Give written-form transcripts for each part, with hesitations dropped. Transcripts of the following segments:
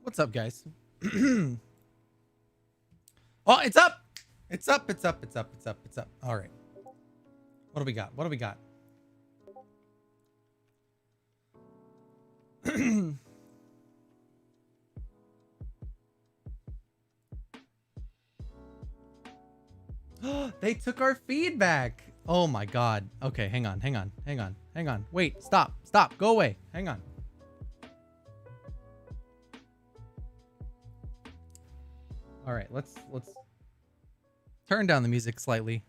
What's up, guys? Oh, it's up! It's up, it's up, it's up, it's up, it's up. All right. What do we got? What do we got? They took our feedback. Oh my god. Okay, hang on, hang on, hang on, hang on. Wait, stop, stop, go away. Hang on. All right, let's turn down the music slightly.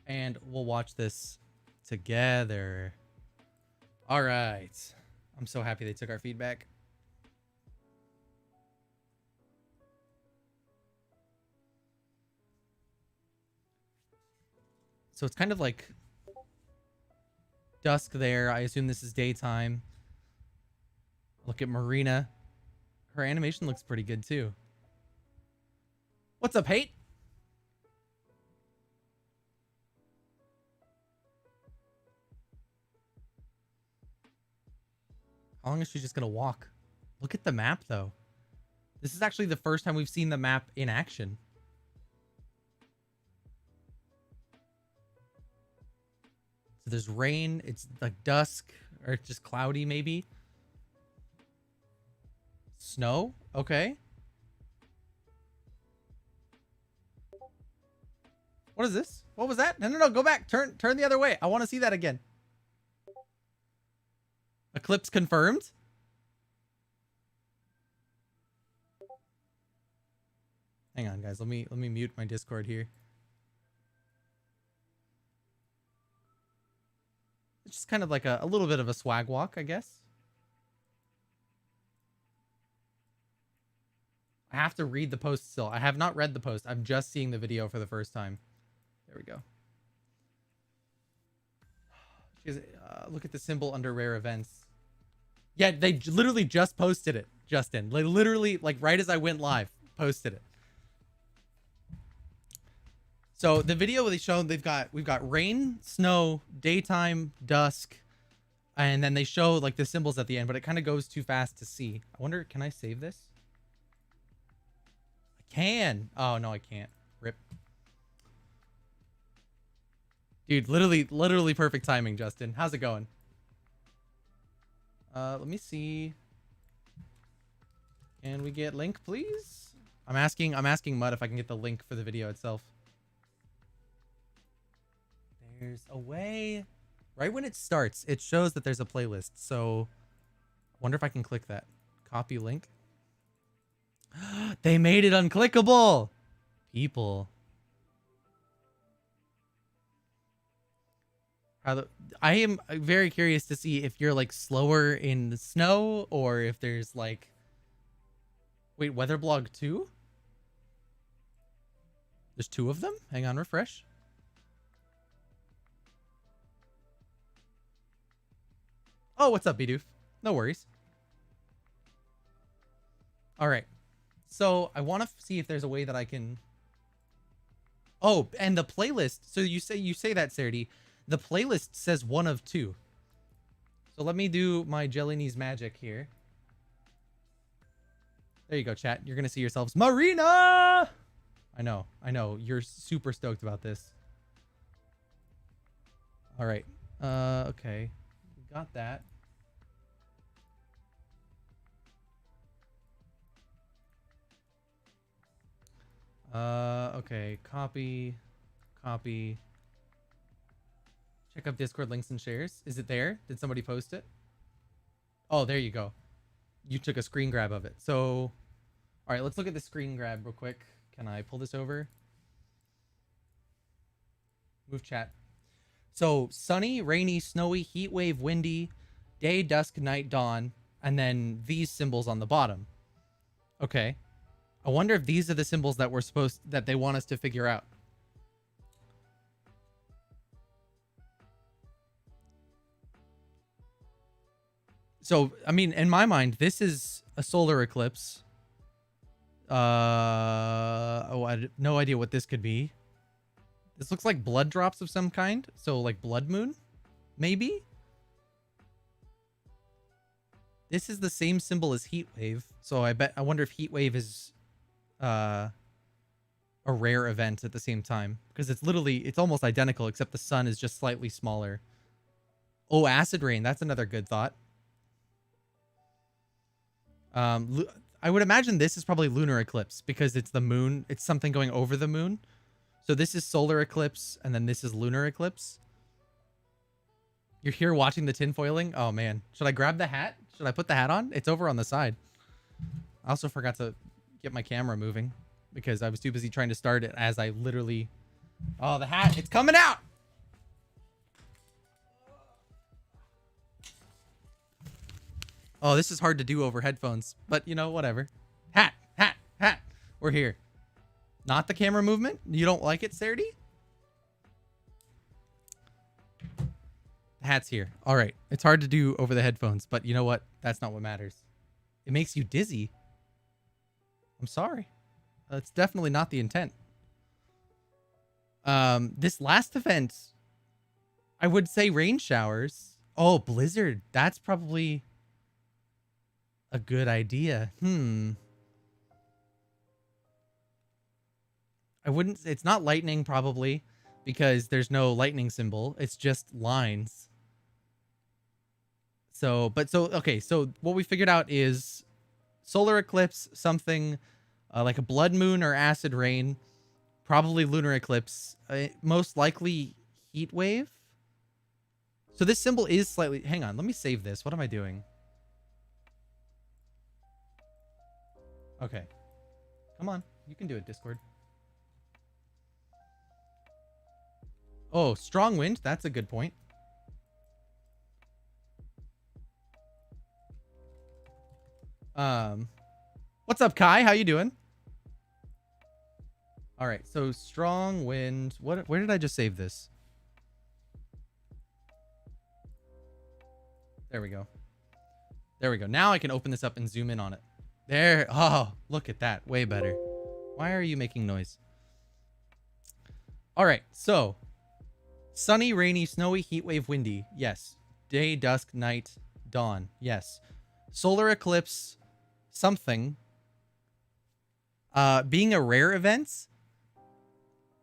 And we'll watch this together. All right. I'm so happy they took our feedback. So it's kind of like dusk there. I assume this is daytime. Look at Marina. Her animation looks pretty good too. What's up, Hate? How long is she just gonna walk? Look at the map though. This is actually the first time we've seen the map in action. So there's rain, it's like dusk, or it's just cloudy maybe. Snow? Okay. What is this? What was that? No, go back. Turn the other way. I want to see that again. Eclipse confirmed? Hang on, guys. Let me mute my Discord here. It's just kind of like a little bit of a swag walk, I guess. I have to read the post still. I have not read the post. I'm just seeing the video for the first time. There we go. Look at the symbol under rare events. Yeah, they literally just posted it, Justin. They literally, like right as I went live, posted it. So the video they showed, we've got rain, snow, daytime, dusk, and then they show like the symbols at the end, but it kind of goes too fast to see. I wonder, can I save this? I can. Oh no, I can't. Rip. Dude, literally perfect timing, Justin. How's it going? Let me see. Can we get link, please? I'm asking Mud if I can get the link for the video itself. There's a way. Right when it starts, it shows that there's a playlist. So I wonder if I can click that. Copy link. They made it unclickable. People. I am very curious to see if you're like slower in the snow or if there's like, wait, weather blog 2? There's 2 of them? Hang on, refresh. Oh, what's up, Bidoof? No worries. All right. So I want to see if there's a way that I can. Oh, and the playlist. So you say that, Sarity. The playlist says 1 of 2. So let me do my JellyKnees magic here. There you go, chat. You're going to see yourselves. Marina! I know. You're super stoked about this. All right. Okay. We got that. Okay. Copy. Check up Discord links and shares. Is it there? Did somebody post it? Oh, there you go. You took a screen grab of it. So, all right, let's look at the screen grab real quick. Can I pull this over? Move chat. So, sunny, rainy, snowy, heat wave, windy, day, dusk, night, dawn, and then these symbols on the bottom. Okay. I wonder if these are the symbols that that they want us to figure out. So, I mean, in my mind, this is a solar eclipse. Oh, I have no idea what this could be. This looks like blood drops of some kind. So, like blood moon, maybe? This is the same symbol as heat wave. So I wonder if heat wave is a rare event at the same time, because it's almost identical except the sun is just slightly smaller. Oh, acid rain. That's another good thought. I would imagine this is probably lunar eclipse because it's the moon. It's something going over the moon. So this is solar eclipse, and then this is lunar eclipse. You're here watching the tinfoiling? Oh, man. Should I grab the hat? Should I put the hat on? It's over on the side. I also forgot to get my camera moving because I was too busy trying to start it as I literally... Oh, the hat. It's coming out! Oh, this is hard to do over headphones. But, you know, whatever. Hat! Hat! Hat! We're here. Not the camera movement? You don't like it, Sardy? The hat's here. All right. It's hard to do over the headphones, but you know what? That's not what matters. It makes you dizzy. I'm sorry. That's definitely not the intent. This last event, I would say rain showers. Oh, blizzard. That's probably a good idea. It's not lightning probably because there's no lightning symbol. It's just lines. Okay, so what we figured out is solar eclipse, something like a blood moon or acid rain, probably lunar eclipse, most likely heat wave. So this symbol is slightly, hang on, let me save this. What am I doing? Okay. Come on, you can do it, Discord. Oh, strong wind, that's a good point. What's up, Kai? How you doing? All right, so strong wind. Where did I just save this? There we go. There we go. Now I can open this up and zoom in on it. There. Oh, look at that. Way better. Why are you making noise? All right, so sunny, rainy, snowy, heat wave, windy. Yes. Day, dusk, night, dawn. Yes. Solar eclipse, something. Being a rare event.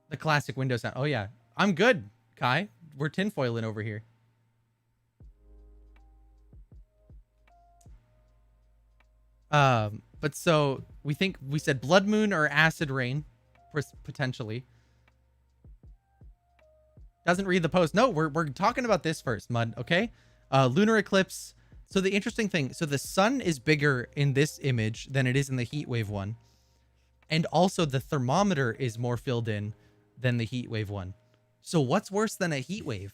The classic window sound. Oh, yeah. I'm good, Kai. We're tinfoiling over here. But so we said blood moon or acid rain, potentially. Doesn't read the post. No, we're talking about this first, Mud. Okay. Lunar eclipse. So the interesting thing, so the sun is bigger in this image than it is in the heat wave one. And also the thermometer is more filled in than the heat wave one. So what's worse than a heat wave?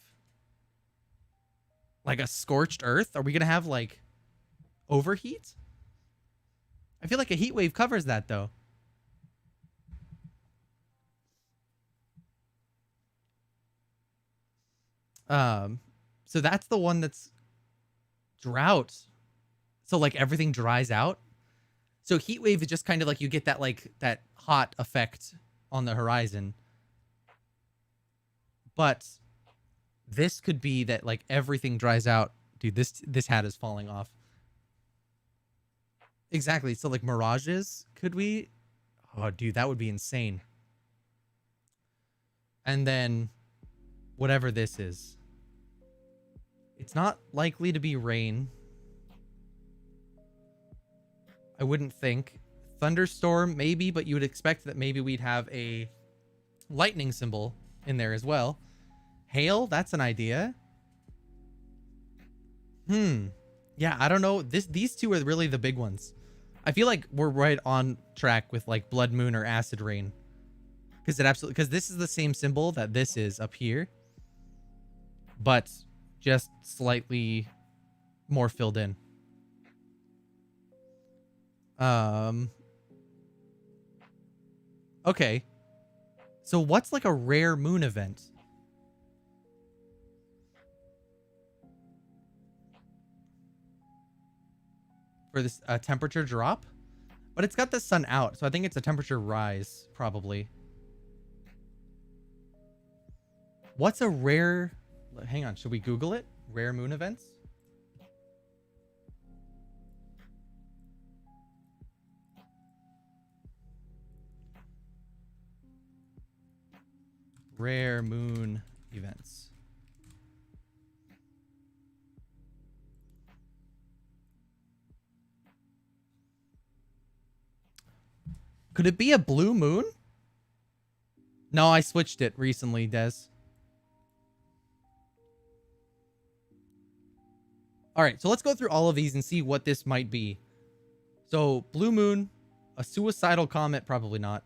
Like a scorched earth? Are we going to have like overheat? I feel like a heat wave covers that though. So that's the one that's drought. So like everything dries out. So heat wave is just kind of like you get that like that hot effect on the horizon. But this could be that like everything dries out. Dude, this hat is falling off. Exactly. So like mirages, could we? Oh, dude, that would be insane. And then whatever this is. It's not likely to be rain. I wouldn't think. Thunderstorm, maybe, but you would expect that maybe we'd have a lightning symbol in there as well. Hail, that's an idea. Yeah, I don't know. These two are really the big ones. I feel like we're right on track with like blood moon or acid rain. Because this is the same symbol that this is up here. But just slightly more filled in. Okay. So what's like a rare moon event? For this temperature drop? But it's got the sun out, so I think it's a temperature rise, probably. What's a rare... Hang on, should we Google it? Rare moon events? rare moon events. Could it be a blue moon? No, I switched it recently, Des. All right, so let's go through all of these and see what this might be. So, blue moon, a suicidal comet, probably not.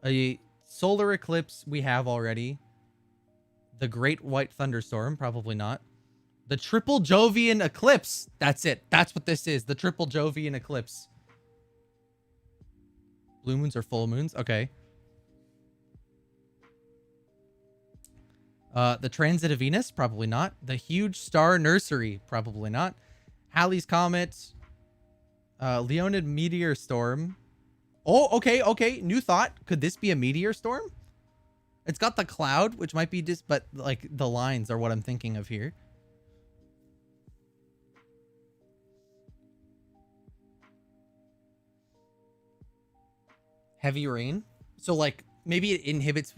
A solar eclipse, we have already. The Great White Thunderstorm, probably not. The Triple Jovian Eclipse, that's it. That's what this is, the Triple Jovian Eclipse. Blue moons or full moons, okay. The Transit of Venus, probably not. The Huge Star Nursery, probably not. Halley's Comet. Leonid Meteor Storm. Oh, okay. New thought. Could this be a meteor storm? It's got the cloud, which might be just, but like the lines are what I'm thinking of here. Heavy rain. So like maybe it inhibits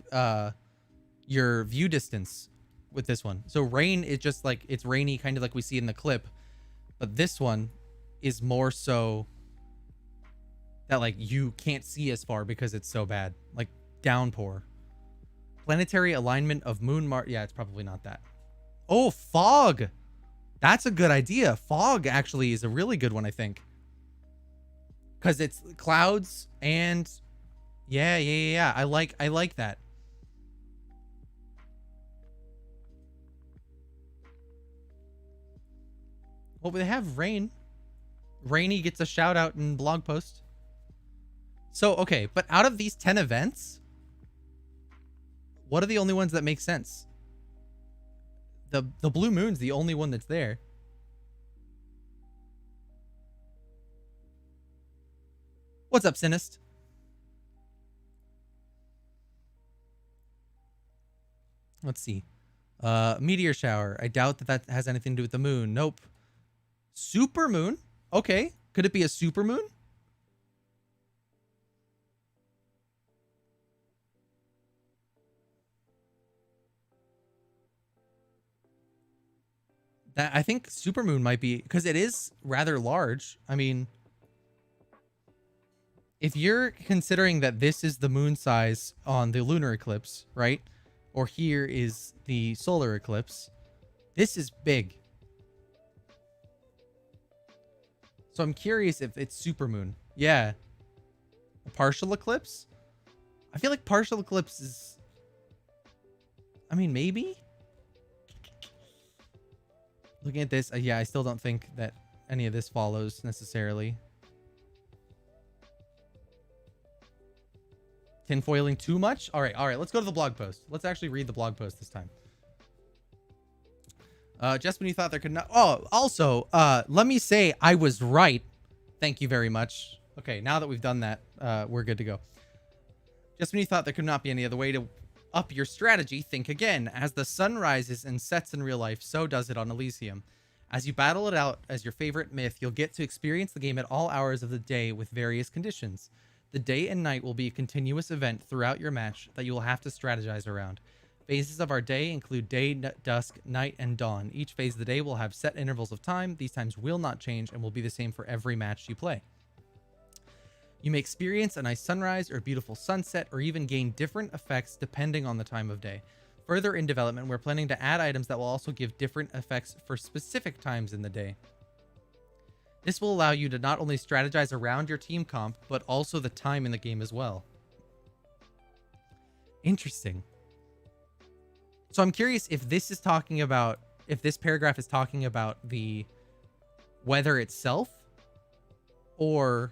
your view distance with this one. So rain is just like, it's rainy, kind of like we see in the clip, but this one is more so that like you can't see as far because it's so bad, like downpour. Planetary alignment of moon Mars. Yeah, it's probably not that. Oh, fog. That's a good idea. Fog actually is a really good one, I think, because it's clouds and yeah. I like that. Well, they have rain. Rainy gets a shout out in blog post. So, okay, but out of these 10 events, what are the only ones that make sense? The blue moon's the only one that's there. What's up, Sinist? Let's see. Meteor shower. I doubt that has anything to do with the moon. Nope. Super moon. Okay. Could it be a super moon? That I think supermoon might be, because it is rather large. I mean, if you're considering that this is the moon size on the lunar eclipse, right? Or here is the solar eclipse, this is big. So I'm curious if it's supermoon. Yeah. A partial eclipse? I feel like partial eclipse is, I mean, maybe? Looking at this, yeah, I still don't think that any of this follows necessarily. Tinfoiling too much? All right, let's go to the blog post. Let's actually read the blog post this time. Just when you thought there could not... Oh, also, let me say I was right. Thank you very much. Okay, now that we've done that, we're good to go. Just when you thought there could not be any other way to up your strategy, think again. As the sun rises and sets in real life, so does it on Elysium. As you battle it out as your favorite myth, you'll get to experience the game at all hours of the day with various conditions. The day and night will be a continuous event throughout your match that you will have to strategize around. Phases of our day include day, dusk, night, and dawn. Each phase of the day will have set intervals of time. These times will not change and will be the same for every match you play. You may experience a nice sunrise or beautiful sunset, or even gain different effects depending on the time of day. Further in development, we're planning to add items that will also give different effects for specific times in the day. This will allow you to not only strategize around your team comp, but also the time in the game as well. Interesting. So I'm curious if this is talking about, if this paragraph is talking about the weather itself, or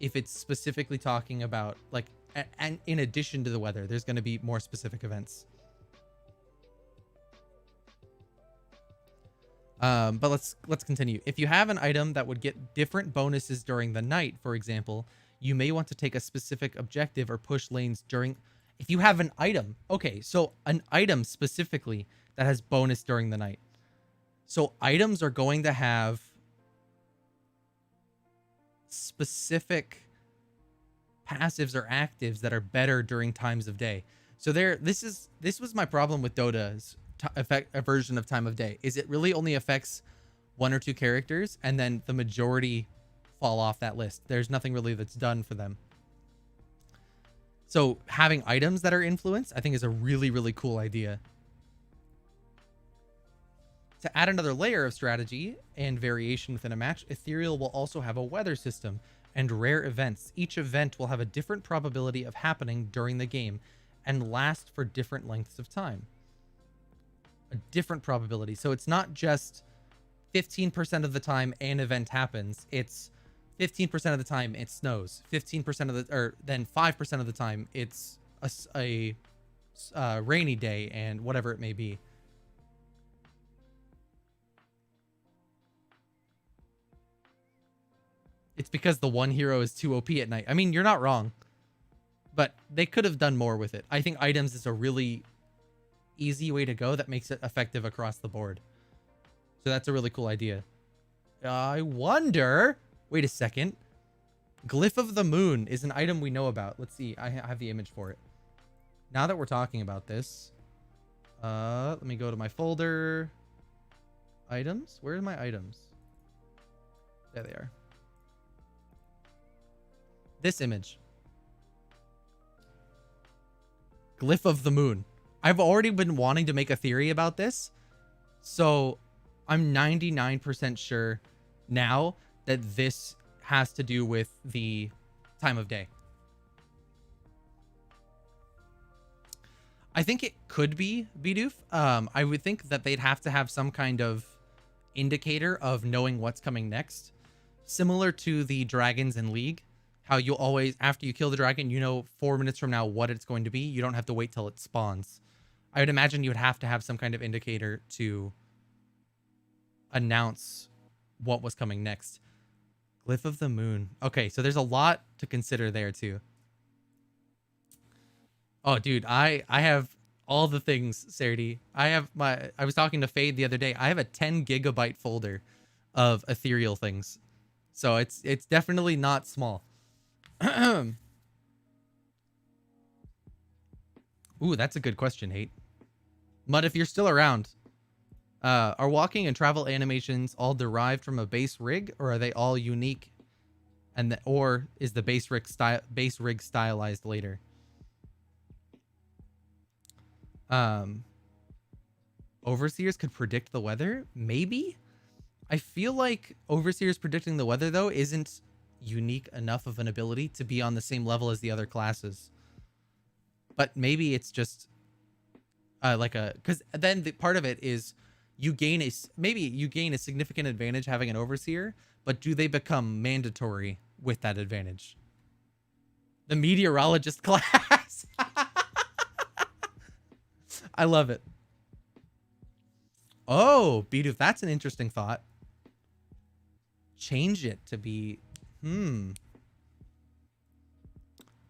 if it's specifically talking about, like, and in addition to the weather, there's going to be more specific events. But let's continue. If you have an item that would get different bonuses during the night, for example, you may want to take a specific objective or push lanes during... If you have an item, okay, so an item specifically that has bonus during the night. So items are going to have specific passives or actives that are better during times of day. So this was my problem with Dota's effect a version of Time of Day. Is it really only affects one or two characters, and then the majority fall off that list. There's nothing really that's done for them. So having items that are influenced, I think, is a really, really cool idea. To add another layer of strategy and variation within a match, Ethereal will also have a weather system and rare events. Each event will have a different probability of happening during the game and last for different lengths of time. A different probability. So it's not just 15% of the time an event happens. It's 15% of the time it snows. 15% of the, or then 5% of the time it's a rainy day and whatever it may be. It's because the one hero is too OP at night. I mean, you're not wrong, but they could have done more with it. I think items is a really easy way to go that makes it effective across the board. So that's a really cool idea. I wonder, wait a second. Glyph of the Moon is an item we know about. Let's see. I have the image for it. Now that we're talking about this, let me go to my folder. Items? Where are my items? There they are. This image. Glyph of the Moon. I've already been wanting to make a theory about this, so I'm 99% sure now that this has to do with the time of day. I think it could be Bidoof. I would think that they'd have to have some kind of indicator of knowing what's coming next, similar to the dragons in League. How you'll always, after you kill the dragon, you know 4 minutes from now what it's going to be. You don't have to wait till it spawns. I would imagine you would have to have some kind of indicator to announce what was coming next. Glyph of the Moon. Okay, so there's a lot to consider there too. Oh, dude, I have all the things, Sarity. I was talking to Fade the other day. I have a 10 gigabyte folder of ethereal things. So it's definitely not small. Ooh, that's a good question, Hate. Mud, if you're still around, are walking and travel animations all derived from a base rig, or are they all unique? And or is the base rig stylized later? Overseers could predict the weather, maybe. I feel like Overseers predicting the weather though isn't unique enough of an ability to be on the same level as the other classes. But maybe it's just like a, because then the part of it is you gain a, maybe you gain a significant advantage having an Overseer, but do they become mandatory with that advantage? The meteorologist class. I love it. Oh, Bidoof, that's an interesting thought. Change it to be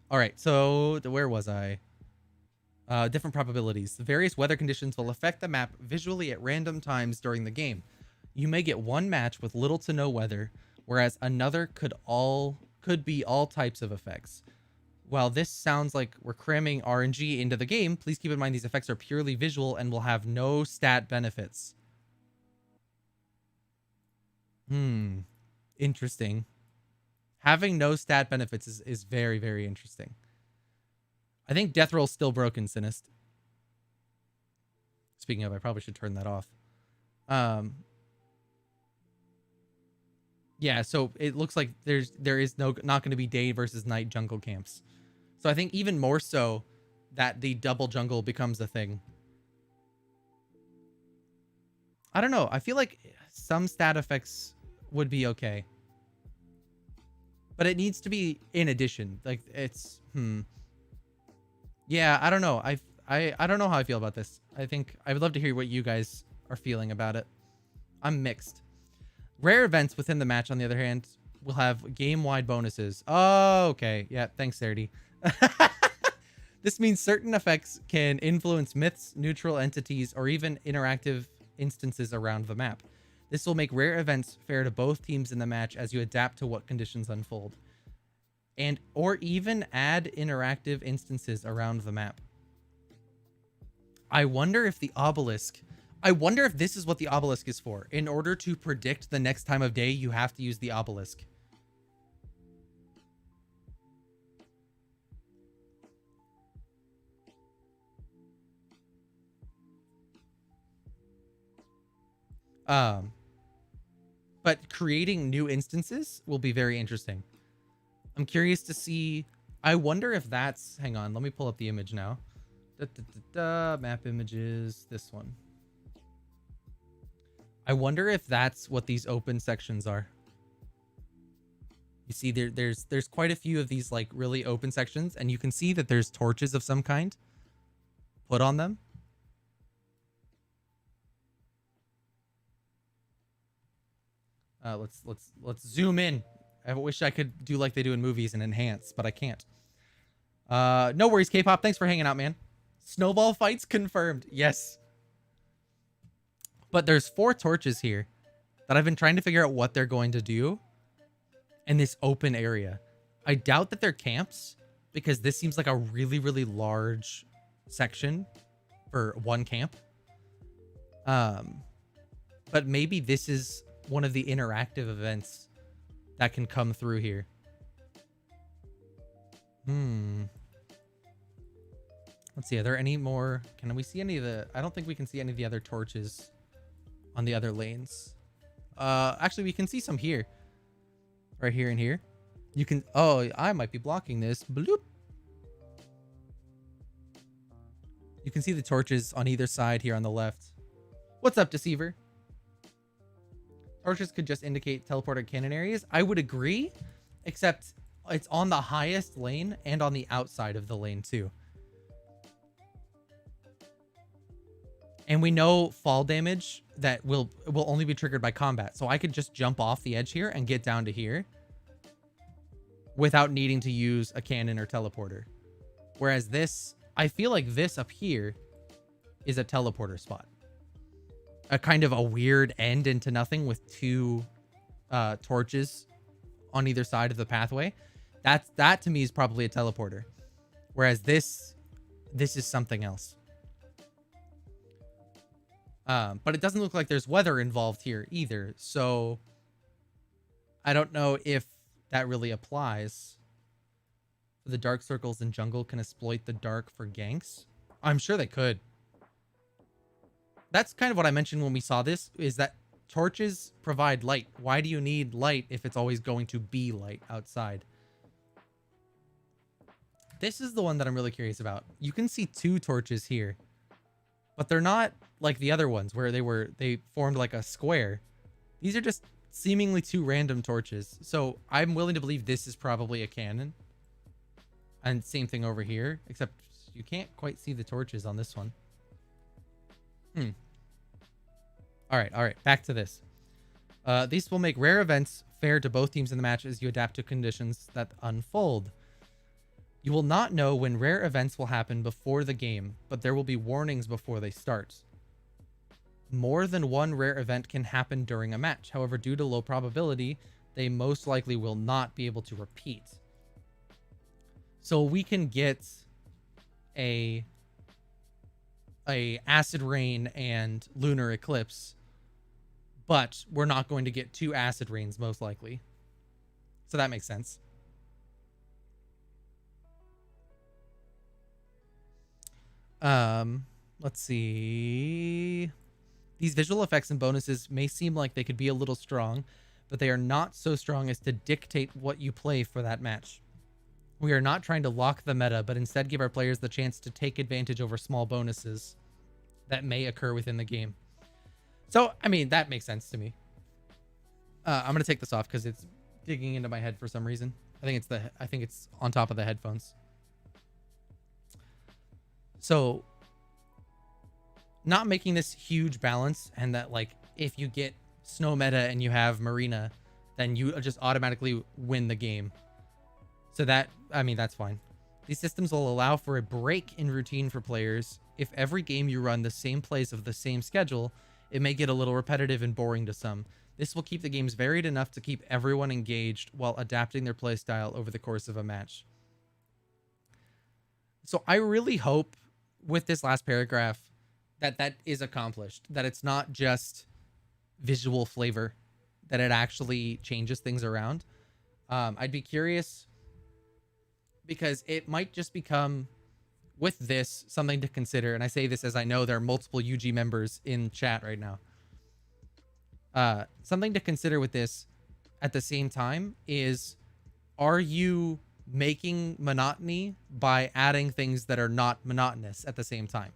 all right, so where was I? Different probabilities. The various weather conditions will affect the map visually at random times during the game. You may get one match with little to no weather, whereas another could be all types of effects. While this sounds like we're cramming RNG into the game, please keep in mind these effects are purely visual and will have no stat benefits. Interesting. Having no stat benefits is very, very interesting. I think Death Roll's still broken, Sinist. Speaking of, I probably should turn that off. Yeah, so it looks like there is not going to be day versus night jungle camps. So I think even more so that the double jungle becomes a thing. I don't know. I feel like some stat effects would be okay. But it needs to be in addition. Like it's yeah, I don't know. I don't know how I feel about this. I think I would love to hear what you guys are feeling about it. I'm mixed. Rare events within the match, on the other hand, will have game-wide bonuses. Oh, okay. Yeah, thanks, Sarity. This means certain effects can influence myths, neutral entities, or even interactive instances around the map. This will make rare events fair to both teams in the match as you adapt to what conditions unfold. Or even add interactive instances around the map. I wonder if the obelisk, I wonder if this is what the obelisk is for. In order to predict the next time of day, you have to use the obelisk. But creating new instances will be very interesting. I'm curious to see. I wonder if that's, hang on, let me pull up the image now. Map images, this one. I wonder if that's what these open sections are. You see, there's quite a few of these like really open sections, and you can see that there's torches of some kind put on them. Let's zoom in. I wish I could do like they do in movies and enhance, but I can't. No worries, K-pop. Thanks for hanging out, man. Snowball fights confirmed. Yes. But there's 4 torches here that I've been trying to figure out what they're going to do in this open area. I doubt that they're camps because this seems like a really, really large section for one camp. But maybe this is one of the interactive events that can come through here. Let's see. Are there any more? Can we see any of the... I don't think we can see any of the other torches on the other lanes. Actually, we can see some here. Right here and here. You can... Oh, I might be blocking this. Bloop. You can see the torches on either side here on the left. What's up, Deceiver? Torches could just indicate teleported cannon areas. I would agree, except it's on the highest lane and on the outside of the lane too. And we know fall damage that will only be triggered by combat. So I could just jump off the edge here and get down to here without needing to use a cannon or teleporter. Whereas this, I feel like this up here is a teleporter spot. A kind of a weird end into nothing with 2 torches on either side of the pathway. That to me is probably a teleporter. Whereas this is something else. But it doesn't look like there's weather involved here either. So I don't know if that really applies. The dark circles in jungle can exploit the dark for ganks. I'm sure they could. That's kind of what I mentioned when we saw this, is that torches provide light. Why do you need light if it's always going to be light outside? This is the one that I'm really curious about. You can see 2 torches here, but they're not like the other ones where they formed like a square. These are just seemingly 2 random torches. So I'm willing to believe this is probably a cannon. And same thing over here, except you can't quite see the torches on this one. All right. Back to this. These will make rare events fair to both teams in the match as you adapt to conditions that unfold. You will not know when rare events will happen before the game, but there will be warnings before they start. More than one rare event can happen during a match. However, due to low probability, they most likely will not be able to repeat. So we can get a acid rain and lunar eclipse, but we're not going to get 2 acid rains most likely. So that makes sense. Let's see. These visual effects and bonuses may seem like they could be a little strong, but they are not so strong as to dictate what you play for that match. We are not trying to lock the meta, but instead give our players the chance to take advantage over small bonuses that may occur within the game. So, I mean, that makes sense to me. I'm going to take this off because it's digging into my head for some reason. I think it's on top of the headphones. So, not making this huge balance, and that like if you get snow meta and you have marina, then you just automatically win the game. So that, I mean, that's fine. These systems will allow for a break in routine for players. If every game you run the same plays of the same schedule, it may get a little repetitive and boring to some. This will keep the games varied enough to keep everyone engaged while adapting their playstyle over the course of a match. So I really hope with this last paragraph that is accomplished, that it's not just visual flavor, that it actually changes things around. I'd be curious because it might just become, with this, something to consider. And I say this as I know there are multiple UG members in chat right now. Something to consider with this at the same time is, are you making monotony by adding things that are not monotonous at the same time?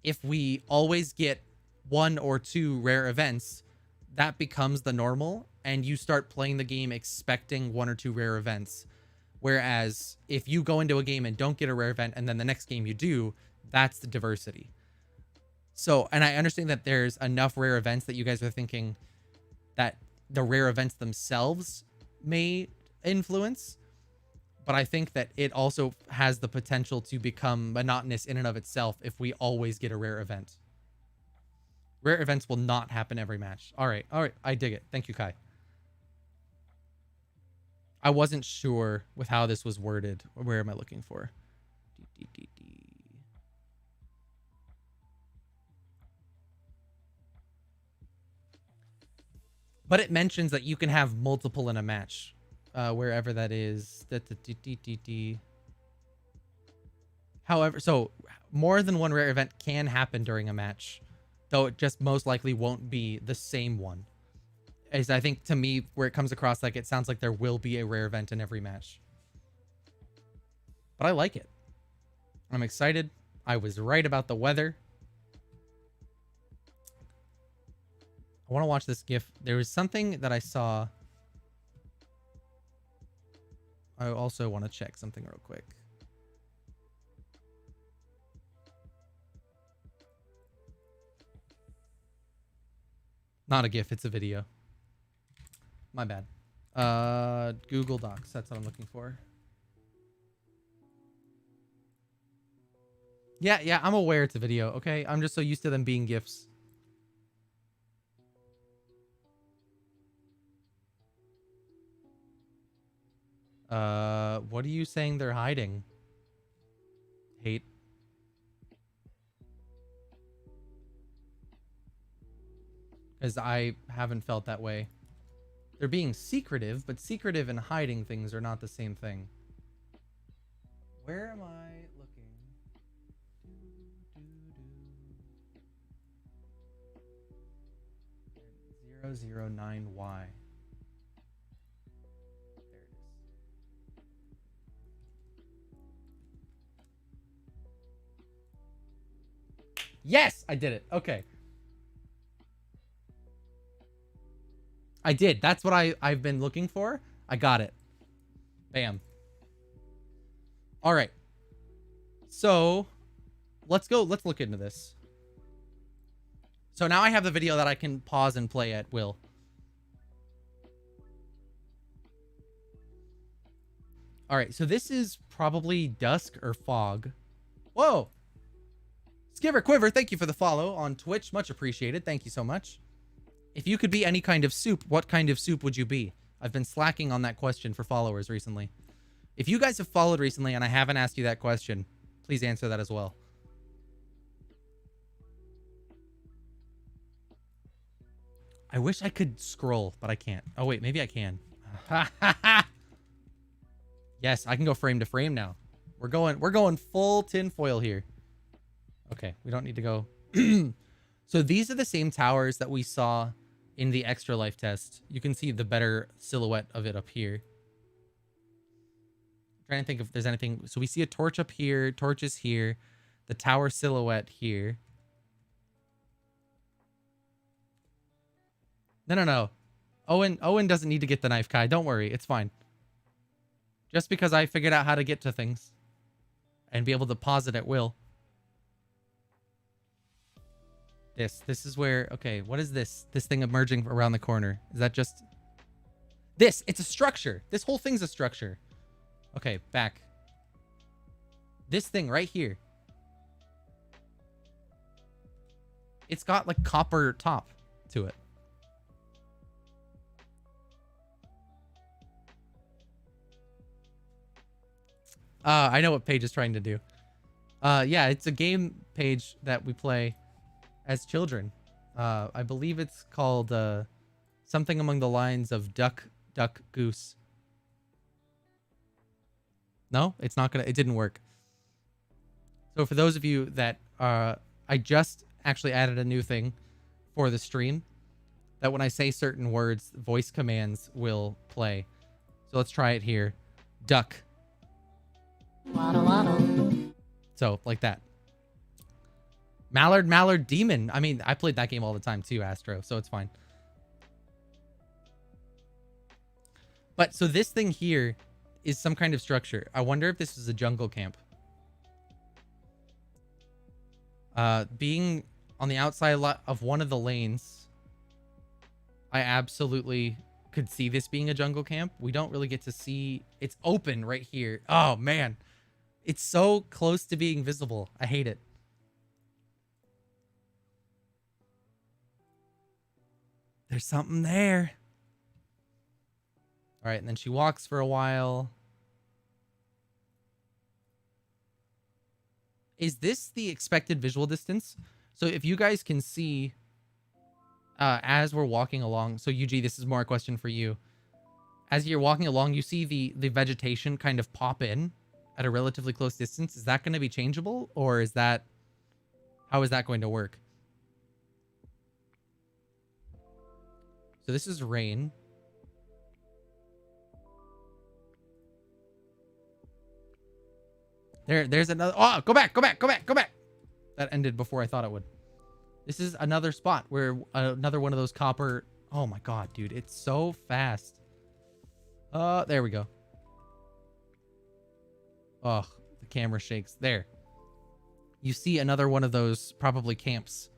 If we always get 1 or 2 rare events, that becomes the normal, and you start playing the game expecting 1 or 2 rare events. Whereas if you go into a game and don't get a rare event, and then the next game you do, that's the diversity. So, and I understand that there's enough rare events that you guys are thinking that the rare events themselves may influence, but I think that it also has the potential to become monotonous in and of itself if we always get a rare event. Rare events will not happen every match. All right. I dig it. Thank you, Kai. I wasn't sure with how this was worded. Where am I looking for? But it mentions that you can have multiple in a match, wherever that is. However, so more than 1 rare event can happen during a match, though it just most likely won't be the same one. As I think, to me, where it comes across like it sounds like there will be a rare event in every match. But I like it. I'm excited. I was right about the weather. I want to watch this GIF. There was something that I saw. I also want to check something real quick. Not a GIF, it's a video. My bad. Google Docs, that's what I'm looking for. Yeah, I'm aware it's a video, okay? I'm just so used to them being GIFs. What are you saying they're hiding? Hate. Because I haven't felt that way. They're being secretive, but secretive and hiding things are not the same thing. Where am I looking? 009Y. Yes, I did it. Okay. I did. That's what I've been looking for. I got it. Bam. All right. So let's go. Let's look into this. So now I have the video that I can pause and play at will. All right. So this is probably dusk or fog. Whoa. Skiver Quiver, thank you for the follow on Twitch. Much appreciated. Thank you so much. If you could be any kind of soup, what kind of soup would you be? I've been slacking on that question for followers recently. If you guys have followed recently and I haven't asked you that question, please answer that as well. I wish I could scroll, but I can't. Oh, wait, maybe I can. Yes, I can go frame to frame now. We're going full tinfoil here. Okay, we don't need to go. So these are the same towers that we saw in the extra life test. You can see the better silhouette of it up here. I'm trying to think if there's anything. So we see a torch up here, torches here, the tower silhouette here. No. Owen doesn't need to get the knife, Kai. Don't worry, it's fine. Just because I figured out how to get to things and be able to pause it at will. This is where, okay, what is this? This thing emerging around the corner. Is that just... This, it's a structure. This whole thing's a structure. Okay, back. This thing right here. It's got like copper top to it. I know what Paige is trying to do. Yeah, it's a game page that we play as children. I believe it's called something among the lines of duck, duck, goose. No, it's not gonna. It didn't work. So for those of you that I just actually added a new thing for the stream that when I say certain words, voice commands will play. So let's try it here. Duck. Waddle, waddle. So like that. Mallard, Mallard, Demon. I mean, I played that game all the time too, Astro, so it's fine. But so this thing here is some kind of structure. I wonder if this is a jungle camp. Being on the outside of one of the lanes, I absolutely could see this being a jungle camp. We don't really get to see. It's open right here. Oh, man. It's so close to being visible. I hate it. There's something there. All right, and then she walks for a while. Is this the expected visual distance? So if you guys can see as we're walking along, so UG, this is more a question for you. As you're walking along, you see the vegetation kind of pop in at a relatively close distance. Is that going to be changeable, or is that, how is that going to work? So this is rain. There's another. Oh, go back. That ended before I thought it would. This is another spot where another one of those copper. Oh my god, dude, it's so fast. There we go. Oh, the camera shakes. There. You see another one of those probably camps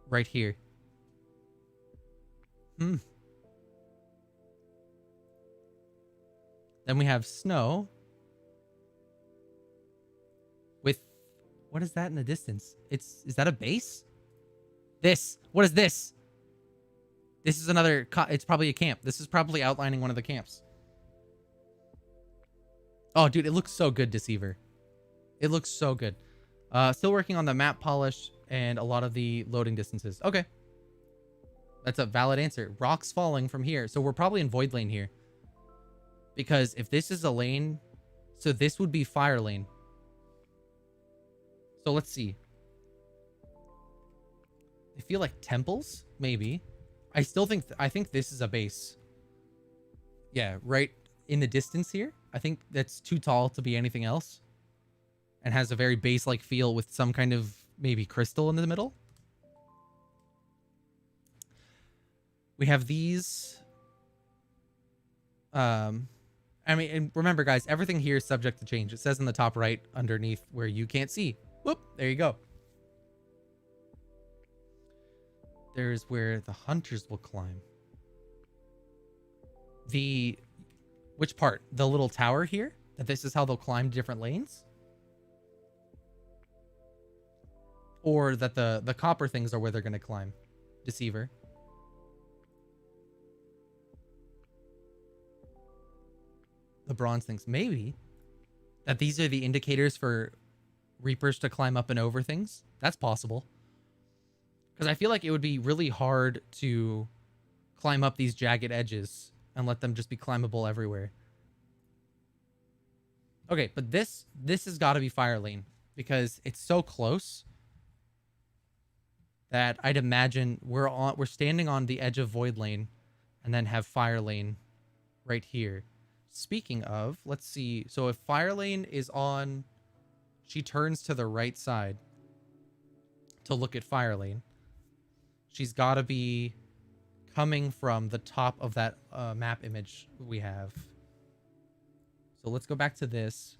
right here. Then we have snow. With, what is that in the distance? Is that a base? What is this? This is another, it's probably a camp. This is probably outlining one of the camps. Oh, dude, it looks so good, Deceiver. It looks so good. Still working on the map polish and a lot of the loading distances. Okay. That's a valid answer. Rocks falling from here. So we're probably in void lane here. Because if this is a lane, so this would be fire lane. So let's see. I feel like temples, maybe. I still think, I think this is a base. Yeah, right in the distance here. I think that's too tall to be anything else. And has a very base-like feel with some kind of maybe crystal in the middle. We have these. I mean, and remember, guys, everything here is subject to change. It says in the top right underneath where you can't see. Whoop, there you go. There's where the hunters will climb. Which part? The little tower here? That this is how they'll climb different lanes? Or that the copper things are where they're going to climb? Deceiver. The bronze things. Maybe. That these are the indicators for Reapers to climb up and over things. That's possible. Because I feel like it would be really hard to climb up these jagged edges and let them just be climbable everywhere. Okay, but this has got to be fire lane because it's so close that I'd imagine we're standing on the edge of void lane and then have fire lane right here. Speaking of, let's see. So if fire lane is on, she turns to the right side to look at fire lane. She's got to be coming from the top of that map image we have. So let's go back to this.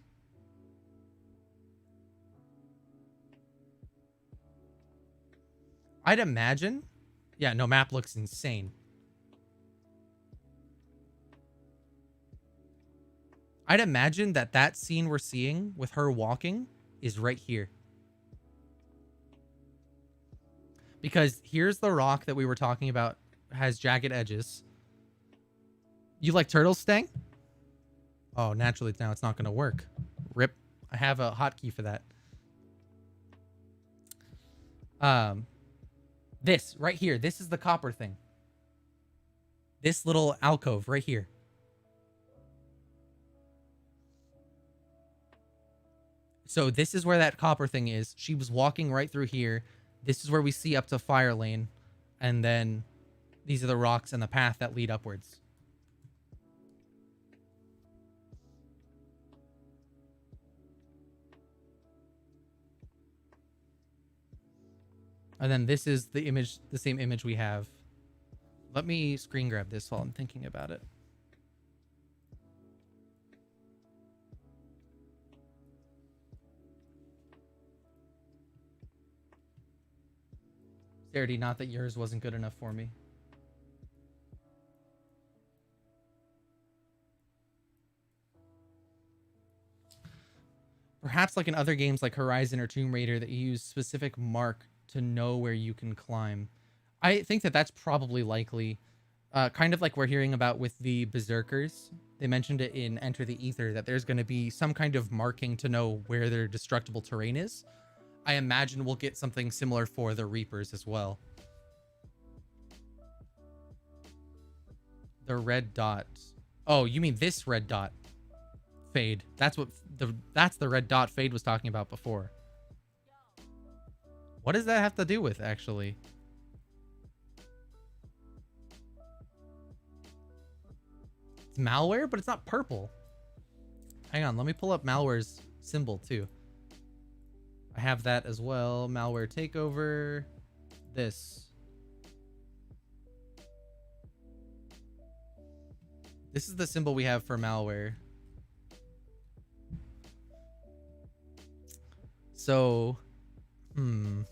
I'd imagine. Yeah, no, map looks insane. I'd imagine that scene we're seeing with her walking is right here. Because here's the rock that we were talking about, has jagged edges. You like turtles, Stang? Oh, naturally now it's not going to work. Rip. I have a hotkey for that. This right here. This is the copper thing. This little alcove right here. So this is where that copper thing is. She was walking right through here. This is where we see up to Fire Lane. And then these are the rocks and the path that lead upwards. And then this is the image, the same image we have. Let me screen grab this while I'm thinking about it. Charity, not that yours wasn't good enough for me. Perhaps like in other games like Horizon or Tomb Raider that you use specific mark to know where you can climb. I think that that's probably likely. Kind of like we're hearing about with the Berserkers. They mentioned it in Enter the Ether that there's going to be some kind of marking to know where their destructible terrain is. I imagine we'll get something similar for the Reapers as well. The red dot. Oh, you mean this red dot? Fade. That's the red dot Fade was talking about before. What does that have to do with, actually? It's malware, but it's not purple. Hang on, let me pull up malware's symbol too. I have that as well. Malware takeover. This. This is the symbol we have for malware. So, I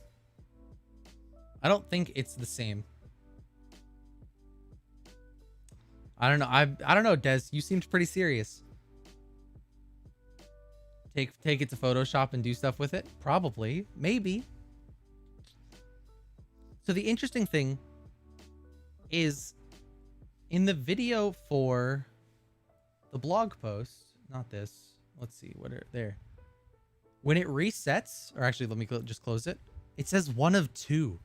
don't think it's the same. I don't know. I don't know, Des. You seemed pretty serious. Take it to Photoshop and do stuff with it? Probably. Maybe. So the interesting thing is in the video for the blog post, not this. Let's see what are there. When it resets, or actually let me just close it. It says 1 of 2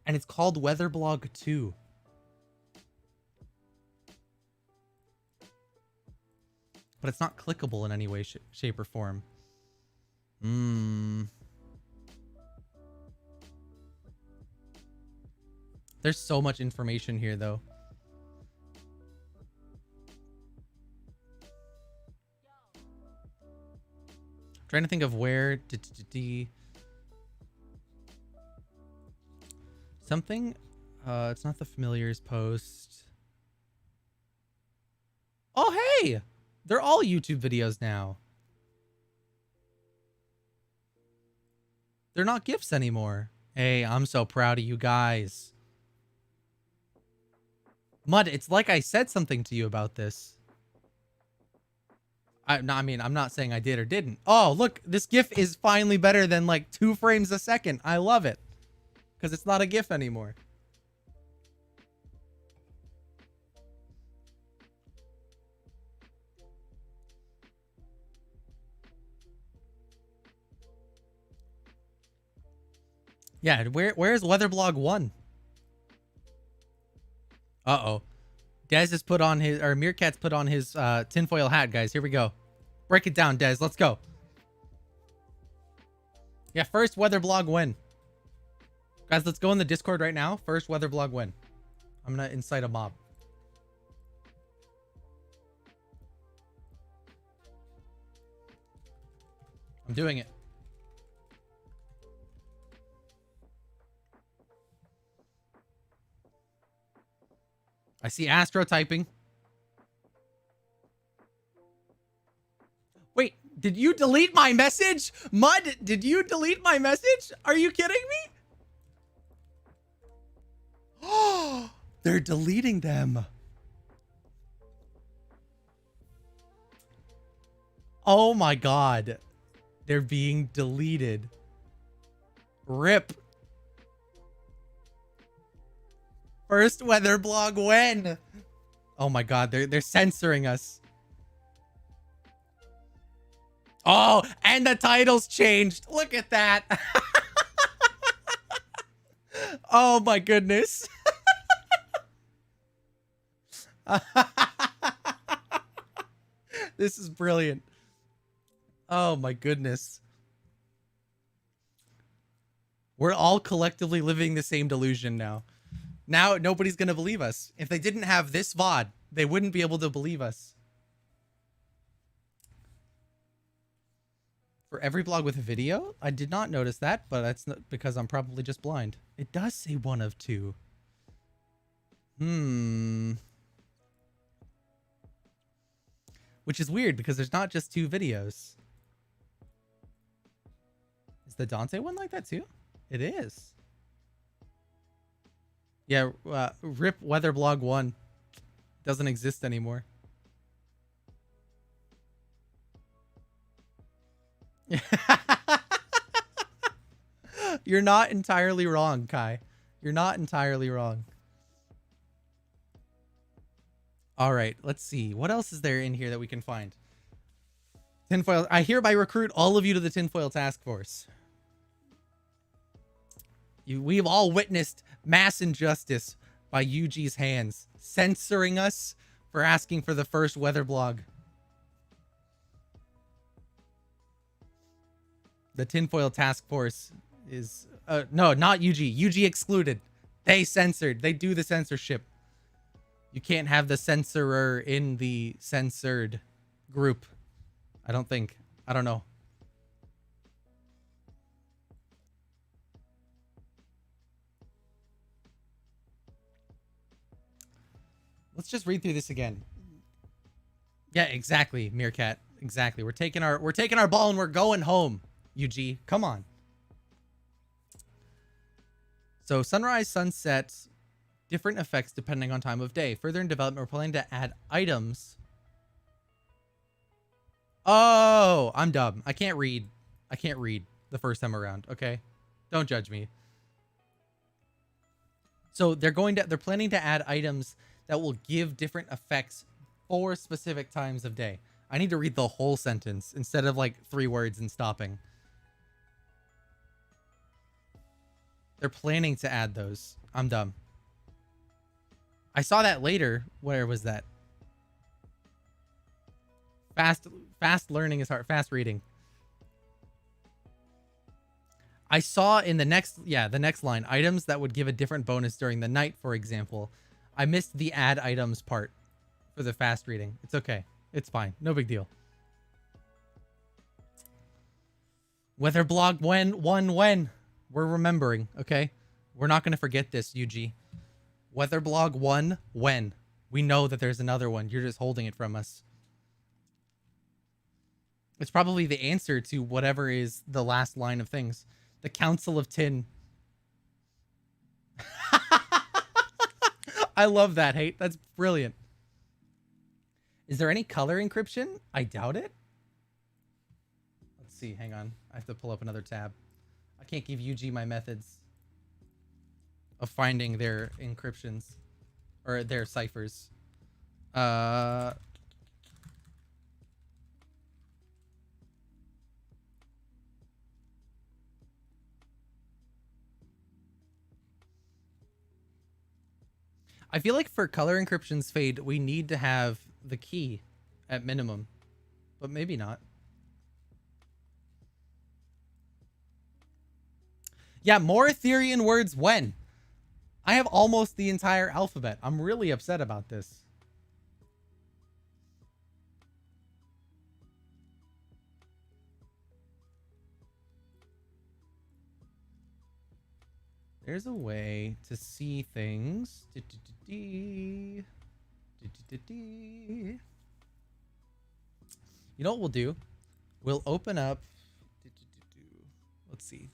and it's called Weatherblog 2. But it's not clickable in any way, shape, or form. There's so much information here, though. I'm trying to think of where something. It's not the familiars post. Oh, hey! They're all YouTube videos now. They're not GIFs anymore. Hey, I'm so proud of you guys. Mud, it's like I said something to you about this. I mean, I'm not saying I did or didn't. Oh, look, this GIF is finally better than like 2 frames a second. I love it. Because it's not a GIF anymore. Yeah, where's Weatherblog 1? Uh-oh. Dez has put on his, or Meerkat's put on his tinfoil hat, guys. Here we go. Break it down, Dez. Let's go. Yeah, first Weatherblog win. Guys, let's go in the Discord right now. First Weatherblog win. I'm going to incite a mob. I'm doing it. I see Astro typing. Wait, did you delete my message? Mud, did you delete my message? Are you kidding me? Oh, they're deleting them. Oh my God. They're being deleted. RIP. First Weatherblog win. Oh my God, they're censoring us. Oh, and the title's changed. Look at that. Oh my goodness. This is brilliant. Oh my goodness. We're all collectively living the same delusion now. Now nobody's going to believe us. If they didn't have this VOD, they wouldn't be able to believe us. For every blog with a video? I did not notice that, but that's not because I'm probably just blind. It does say one of two. Which is weird because there's not just two videos. Is the Dante one like that too? It is. Yeah, RIP Weather Blog 1 doesn't exist anymore. You're not entirely wrong, Kai. You're not entirely wrong. All right, let's see. What else is there in here that we can find? Tinfoil. I hereby recruit all of you to the Tinfoil Task Force. We've all witnessed mass injustice by UG's hands, censoring us for asking for the first weather blog. The Tinfoil Task Force is... no, not UG. UG excluded. They censored. They do the censorship. You can't have the censorer in the censored group. I don't think. I don't know. Let's just read through this again. Yeah, exactly, Meerkat. Exactly. We're taking our ball and we're going home. UG, come on. So sunrise, sunset, different effects depending on time of day. Further in development, we're planning to add items. Oh, I'm dumb. I can't read. I can't read the first time around. Okay, don't judge me. So they're planning to add items that will give different effects for specific times of day. I need to read the whole sentence instead of like 3 words and stopping. They're planning to add those. I'm dumb. I saw that later. Where was that? Fast learning is hard. Fast reading. I saw in the next line, items that would give a different bonus during the night, for example. I missed the add items part for the fast reading. It's okay. It's fine. No big deal. Weather blog when. We're remembering, okay? We're not going to forget this, UG. Weather blog 1 when. We know that there's another one. You're just holding it from us. It's probably the answer to whatever is the last line of things. The Council of Tin. I love that, Hate. That's brilliant. Is there any color encryption? I doubt it. Let's see. Hang on. I have to pull up another tab. I can't give UG my methods of finding their encryptions or their ciphers. I feel like for color encryption's fade, we need to have the key at minimum, but maybe not. Yeah, more Ethereal words when. I have almost the entire alphabet. I'm really upset about this. There's a way to see things. You know what we'll do? We'll open up. Let's see.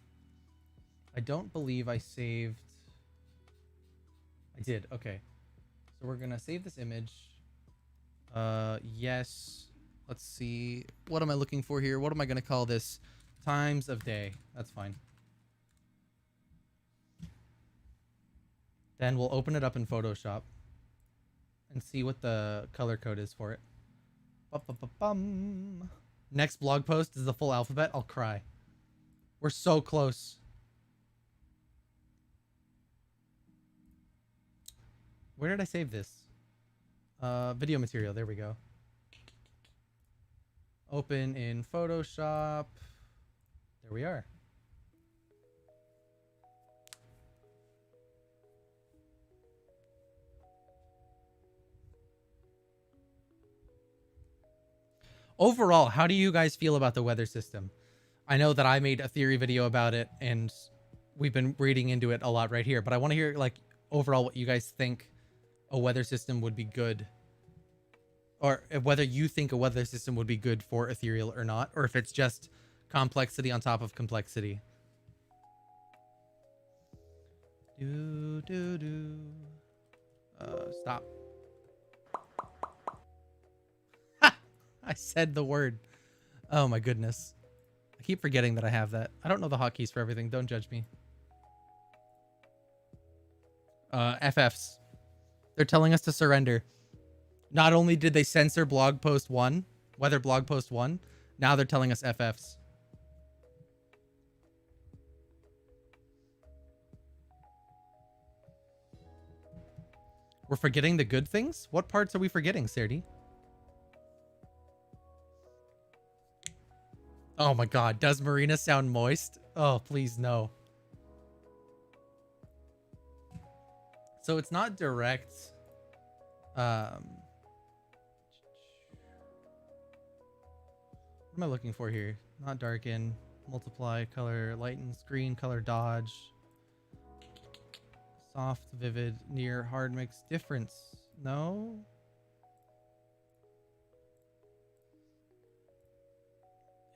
I don't believe I saved. I did. Okay. So we're going to save this image. Yes. Let's see. What am I looking for here? What am I going to call this? Times of day. That's fine. Then we'll open it up in Photoshop and see what the color code is for it. Ba-ba-ba-bum. Next blog post is the full alphabet. I'll cry. We're so close. Where did I save this? Video material. There we go. Open in Photoshop. There we are. Overall, how do you guys feel about the weather system? I know that I made a theory video about it and we've been reading into it a lot right here, but I want to hear like overall what you guys think a weather system would be good, or whether you think a weather system would be good for Ethereal or not, or if it's just complexity on top of complexity. Stop. I said the word. Oh my goodness. I keep forgetting that I have that. I don't know the hotkeys for everything. Don't judge me. FFs. They're telling us to surrender. Not only did they censor blog post 1, weather blog post 1, now they're telling us FFs. We're forgetting the good things? What parts are we forgetting, Serdi? Oh my god, does Marina sound moist? Oh, please no. So it's not direct. What am I looking for here? Not darken, multiply, color, lighten, screen, color, dodge. Soft, vivid, near, hard mix, difference. No?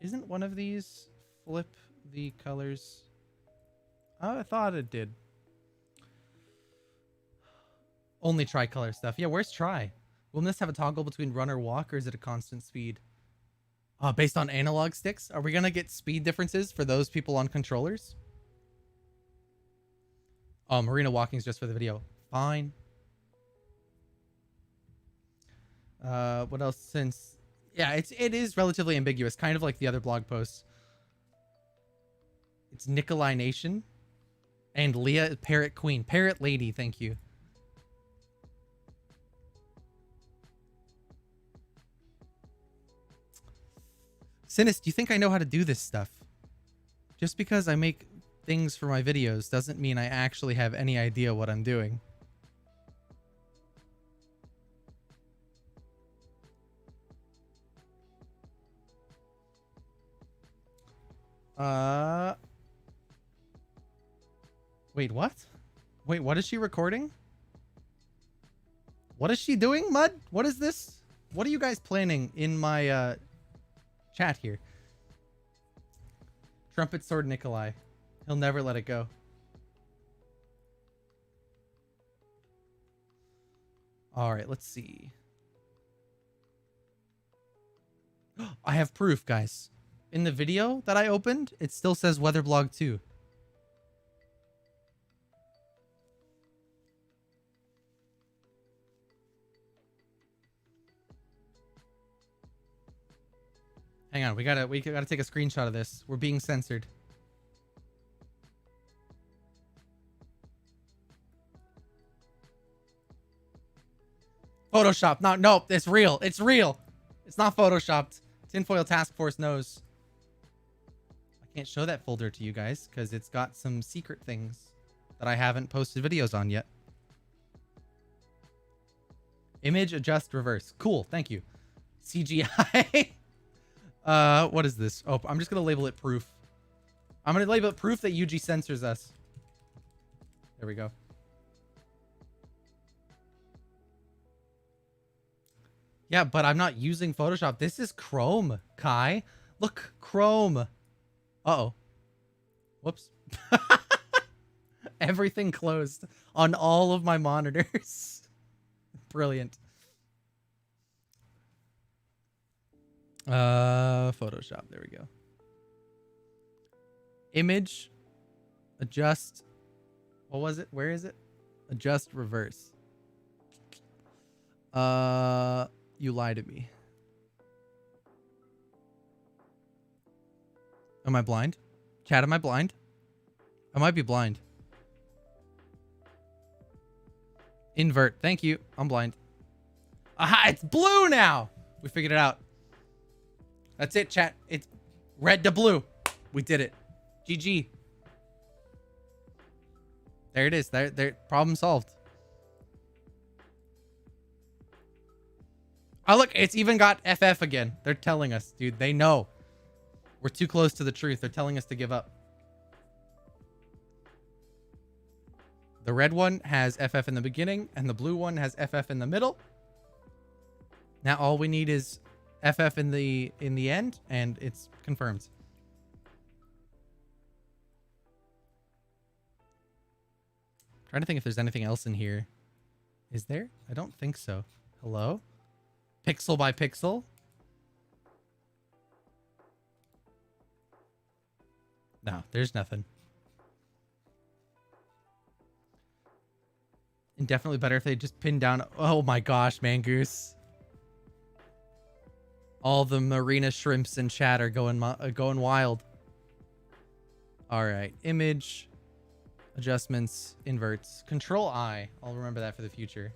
Isn't one of these flip the colors? Oh, I thought it did. Only tricolor stuff. Yeah, where's try? Will this have a toggle between run or walk, or is it a constant speed? Based on analog sticks? Are we gonna get speed differences for those people on controllers? Oh, Marina walking's just for the video. Fine. What else? Since yeah, it is relatively ambiguous, kind of like the other blog posts. It's Nikolai Nation and Leah Parrot Queen. Parrot Lady, thank you. Sinis, do you think I know how to do this stuff? Just because I make things for my videos doesn't mean I actually have any idea what I'm doing. Wait, what? Wait, what is she recording? What is she doing, Mud? What is this? What are you guys planning in my chat here? Trumpet Sword Nikolai. He'll never let it go. All right, let's see. I have proof, guys. In the video that I opened, it still says Weatherblog 2. Hang on, we gotta take a screenshot of this. We're being censored. Photoshop. No, it's real. It's real. It's not photoshopped. Tinfoil Task Force knows. I can't show that folder to you guys because it's got some secret things that I haven't posted videos on yet. Image adjust reverse. Cool. Thank you. CGI. What is this? Oh, I'm just going to label it proof. I'm going to label it proof that UG censors us. There we go. Yeah, but I'm not using Photoshop. This is Chrome, Kai. Look, Chrome. Uh-oh. Whoops. Everything closed on all of my monitors. Brilliant. Photoshop. There we go. Image. Adjust. What was it? Where is it? Adjust reverse. You lied to me. Am I blind? Chat, am I blind? I might be blind. Invert. Thank you. I'm blind. Aha, it's blue now. We figured it out. That's it, chat. It's red to blue. We did it. GG. There it is. There. Problem solved. Oh, look. It's even got FF again. They're telling us, dude. They know. We're too close to the truth. They're telling us to give up. The red one has FF in the beginning, and the blue one has FF in the middle. Now all we need is FF in the end, and it's confirmed. Trying to think if there's anything else in here. Is there? I don't think so. Hello? Pixel by pixel? No, there's nothing. And definitely better if they just pin down. Oh my gosh, Mangoose. All the marina shrimps in chat are going wild. All right, image, adjustments, inverts, Control I. I'll remember that for the future.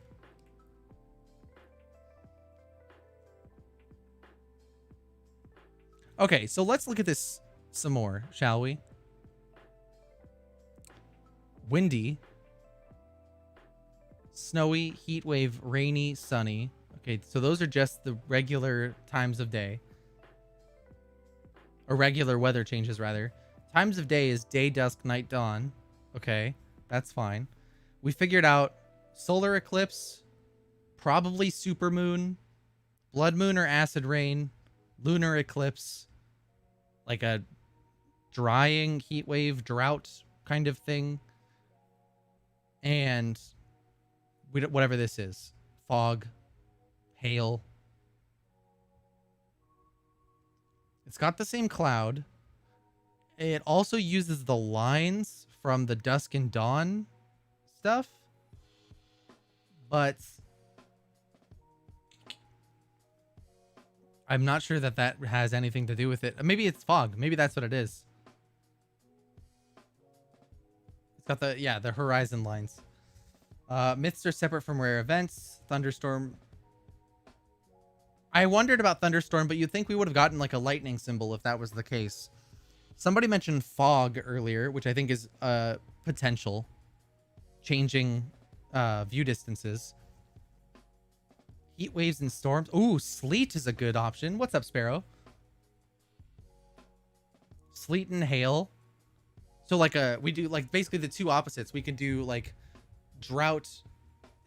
Okay, so let's look at this some more, shall we? Windy, snowy, heat wave, rainy, sunny. Okay, so those are just the regular times of day. Or regular weather changes, rather. Times of day is day, dusk, night, dawn. Okay, that's fine. We figured out solar eclipse, probably supermoon, blood moon or acid rain, lunar eclipse, like a drying heat wave, drought kind of thing. And whatever this is, fog, hail. It's got the same cloud. It also uses the lines from the dusk and dawn stuff, but I'm not sure that that has anything to do with it. Maybe it's fog. Maybe that's what it is. It's got the horizon lines. Myths are separate from rare events. Thunderstorm. I wondered about thunderstorm, but you'd think we would have gotten like a lightning symbol if that was the case. Somebody mentioned fog earlier, which I think is potential. Changing view distances. Heat waves and storms. Ooh, sleet is a good option. What's up, Sparrow? Sleet and hail. So like we do like basically the two opposites. We can do like drought,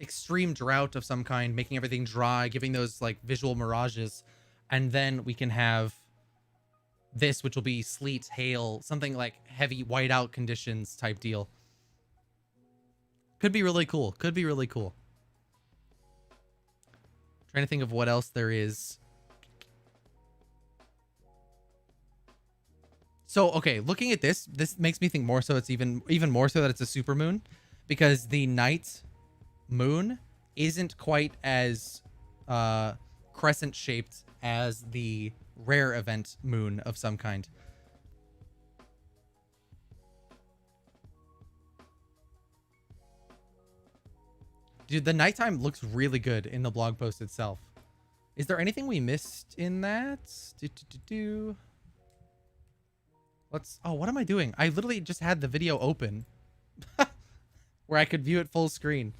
extreme drought of some kind, making everything dry, giving those like visual mirages. And then we can have this, which will be sleet, hail, something like heavy whiteout conditions type deal. Could be really cool. Could be really cool. Trying to think of what else there is. So, okay, looking at this makes me think more so it's even more so that it's a super moon, because the night moon isn't quite as crescent shaped as the rare event moon of some kind. Dude, the nighttime looks really good in the blog post itself. Is there anything we missed in that? Let's... Oh, what am I doing? I literally just had the video open where I could view it full screen.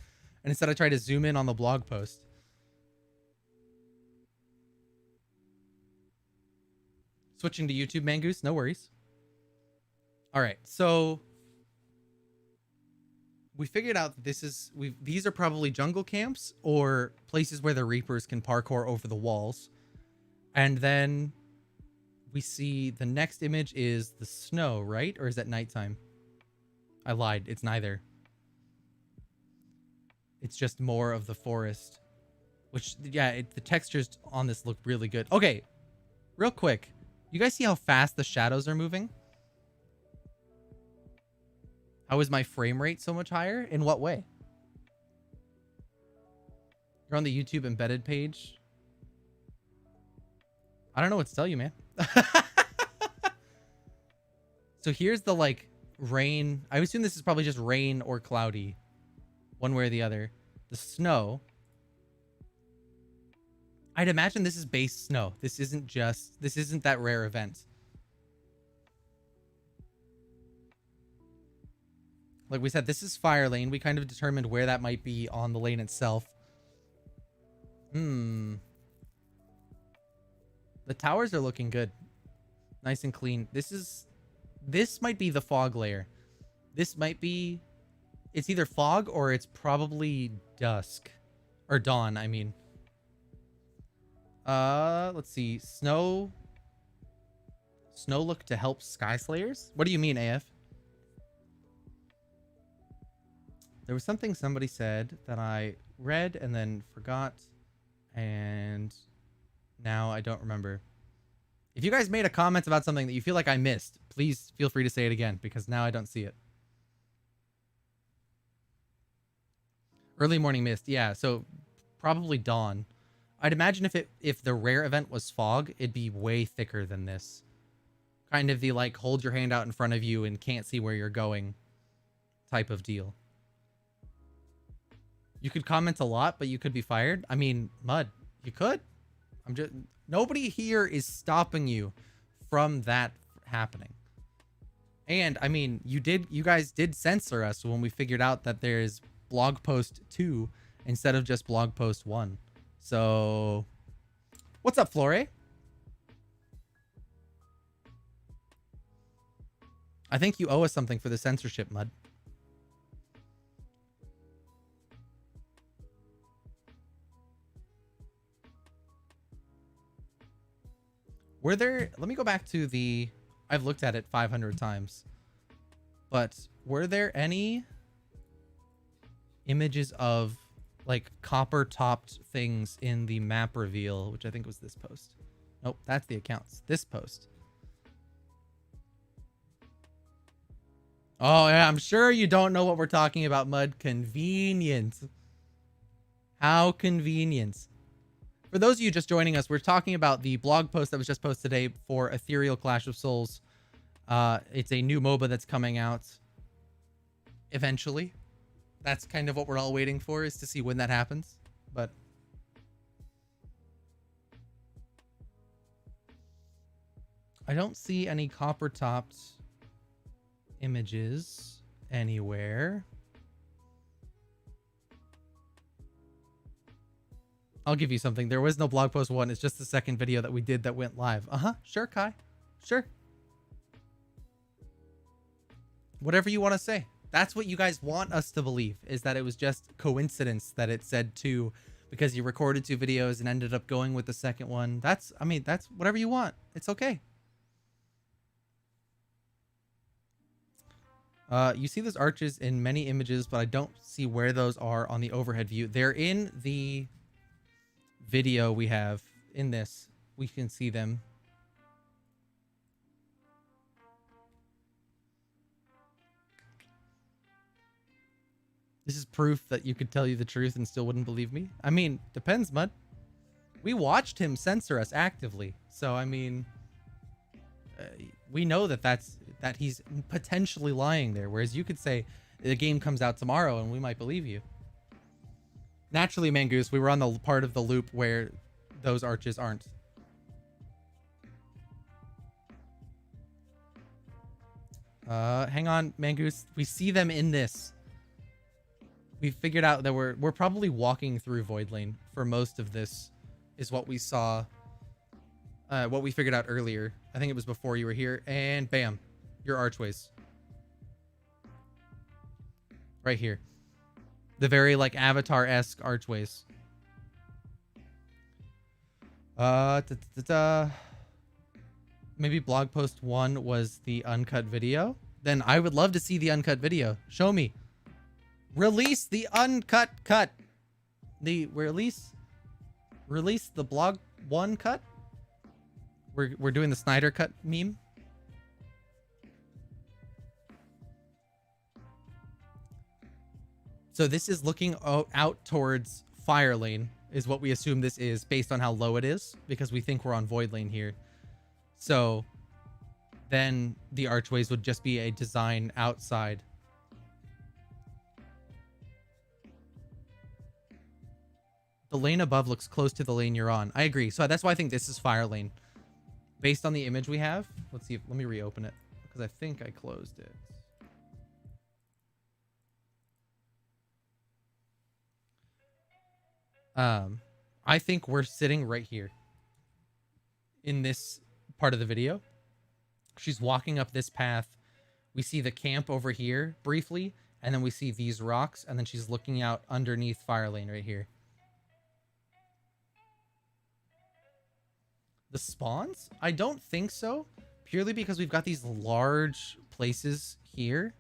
And instead I tried to zoom in on the blog post. Switching to YouTube, Mangoose. No worries. All right, so... we figured out that these are probably jungle camps or places where the Reapers can parkour over the walls. And then we see the next image is the snow, right? Or is that nighttime? I lied. It's neither. It's just more of the forest. Which, yeah, the textures on this look really good. Okay, real quick. You guys see how fast the shadows are moving? How is my frame rate so much higher? In what way? You're on the YouTube embedded page. I don't know what to tell you, man. So here's the like rain. I assume this is probably just rain or cloudy. One way or the other. the snow. I'd imagine this is base snow. This isn't that rare event. Like we said, this is fire lane. We kind of determined where that might be on the lane itself. The towers are looking good. Nice and clean. This might be the fog layer. This might be, it's either fog or it's probably dusk. Or dawn, I mean. Let's see. Snow look to help Sky Slayers? What do you mean, AF? There was something somebody said that I read and then forgot, and now I don't remember. If you guys made a comment about something that you feel like I missed, please feel free to say it again, because now I don't see it. Early morning mist. Yeah, so probably dawn. I'd imagine if the rare event was fog, it'd be way thicker than this. Kind of the like hold your hand out in front of you and can't see where you're going type of deal. You could comment a lot, but you could be fired. I mean, Mud, you could. Nobody here is stopping you from that happening. And I mean, you guys did censor us when we figured out that there's blog post 2 instead of just blog post 1. So what's up, Flore? I think you owe us something for the censorship, Mud. Were there, let me go back to the, I've looked at it 500 times, but were there any images of like copper topped things in the map reveal, which I think was this post? Nope, that's the accounts. This post. Oh yeah, I'm sure you don't know what we're talking about, Mud. Convenient. How convenient. For those of you just joining us, we're talking about the blog post that was just posted today for Ethereal Clash of Souls. It's a new MOBA that's coming out eventually. That's kind of what we're all waiting for, is to see when that happens. But I don't see any copper-topped images anywhere. I'll give you something. There was no blog post 1. It's just the second video that we did that went live. Sure, Kai. Sure. Whatever you want to say. That's what you guys want us to believe, is that it was just coincidence that it said 2 because you recorded 2 videos and ended up going with the second one. That's whatever you want. It's okay. You see those arches in many images, but I don't see where those are on the overhead view. They're in the video we have in this. We can see them. This is proof that you could tell you the truth and still wouldn't believe me. I mean, depends, Mud. We watched him censor us actively, so I mean, we know that he's potentially lying there. Whereas you could say the game comes out tomorrow and we might believe you. Naturally, Mangoose, we were on the part of the loop where those arches aren't. Hang on, Mangoose. We see them in this. We figured out that we're probably walking through Void Lane for most of this, is what we saw. What we figured out earlier. I think it was before you were here. And bam, your archways. Right here. The very like Avatar-esque archways. Maybe blog post 1 was the uncut video. Then I would love to see the uncut video. Show me. Release the uncut cut. Release the blog 1 cut. We're doing the Snyder cut meme. So this is looking out towards Fire Lane, is what we assume this is based on how low it is, because we think we're on Void Lane here. So then the archways would just be a design outside. The lane above looks close to the lane you're on. I agree. So that's why I think this is fire lane. Based on the image we have. Let's see. Let me reopen it. Because I think I closed it. I think we're sitting right here. In this part of the video. She's walking up this path. We see the camp over here briefly. And then we see these rocks. And then she's looking out underneath fire lane right here. The spawns? I don't think so. Purely because we've got these large places here.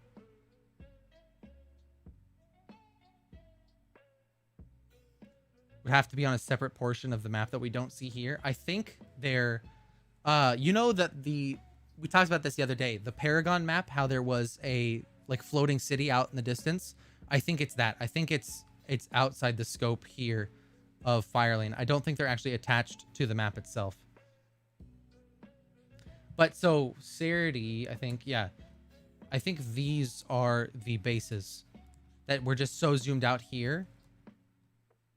Would have to be on a separate portion of the map that we don't see here. I think they're... you know that we talked about this the other day. The Paragon map, how there was a like floating city out in the distance. I think it's that. I think it's outside the scope here of Firelane. I don't think they're actually attached to the map itself. But so Sarity, I think, yeah. I think these are the bases that were just so zoomed out here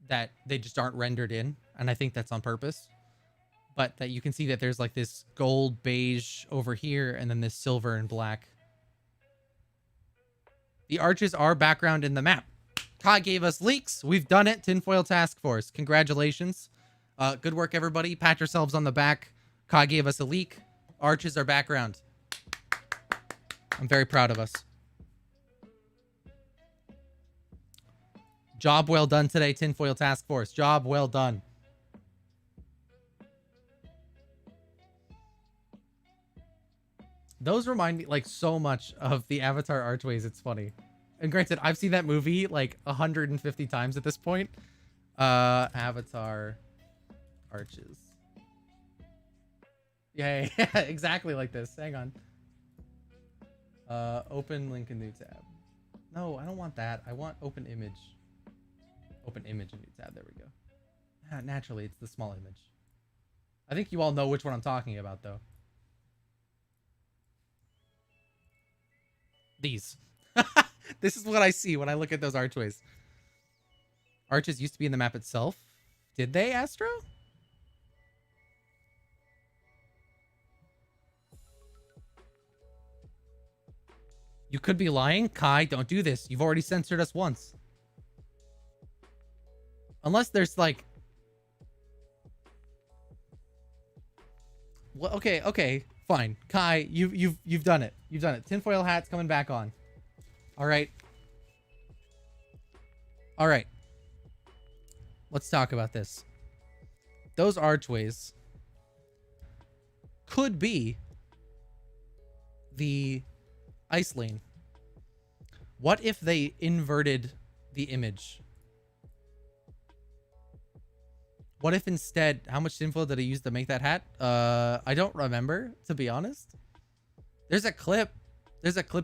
that they just aren't rendered in. And I think that's on purpose. But that you can see that there's like this gold beige over here and then this silver and black. The arches are background in the map. Kai gave us leaks. We've done it. Tinfoil Task Force. Congratulations. Good work, everybody. Pat yourselves on the back. Kai gave us a leak. Arches are background. I'm very proud of us. Job well done today, Tinfoil Task Force. Job well done. Those remind me like so much of the Avatar archways. It's funny. And granted, I've seen that movie like 150 times at this point. Avatar arches. Yeah, exactly like this. Hang on. Open link in new tab. No, I don't want that. I want open image. Open image in new tab. There we go. Naturally, it's the small image. I think you all know which one I'm talking about, though. These. This is what I see when I look at those archways. Arches used to be in the map itself. Did they, Astro? You could be lying. Kai, don't do this. You've already censored us once. Unless there's like... Well, okay. Fine. Kai, you've done it. You've done it. Tinfoil hat's coming back on. All right. All right. Let's talk about this. Those archways could be the ice lane. What if they inverted the image? What if instead, how much tinfoil did I use to make that hat? I don't remember, to be honest. There's a clip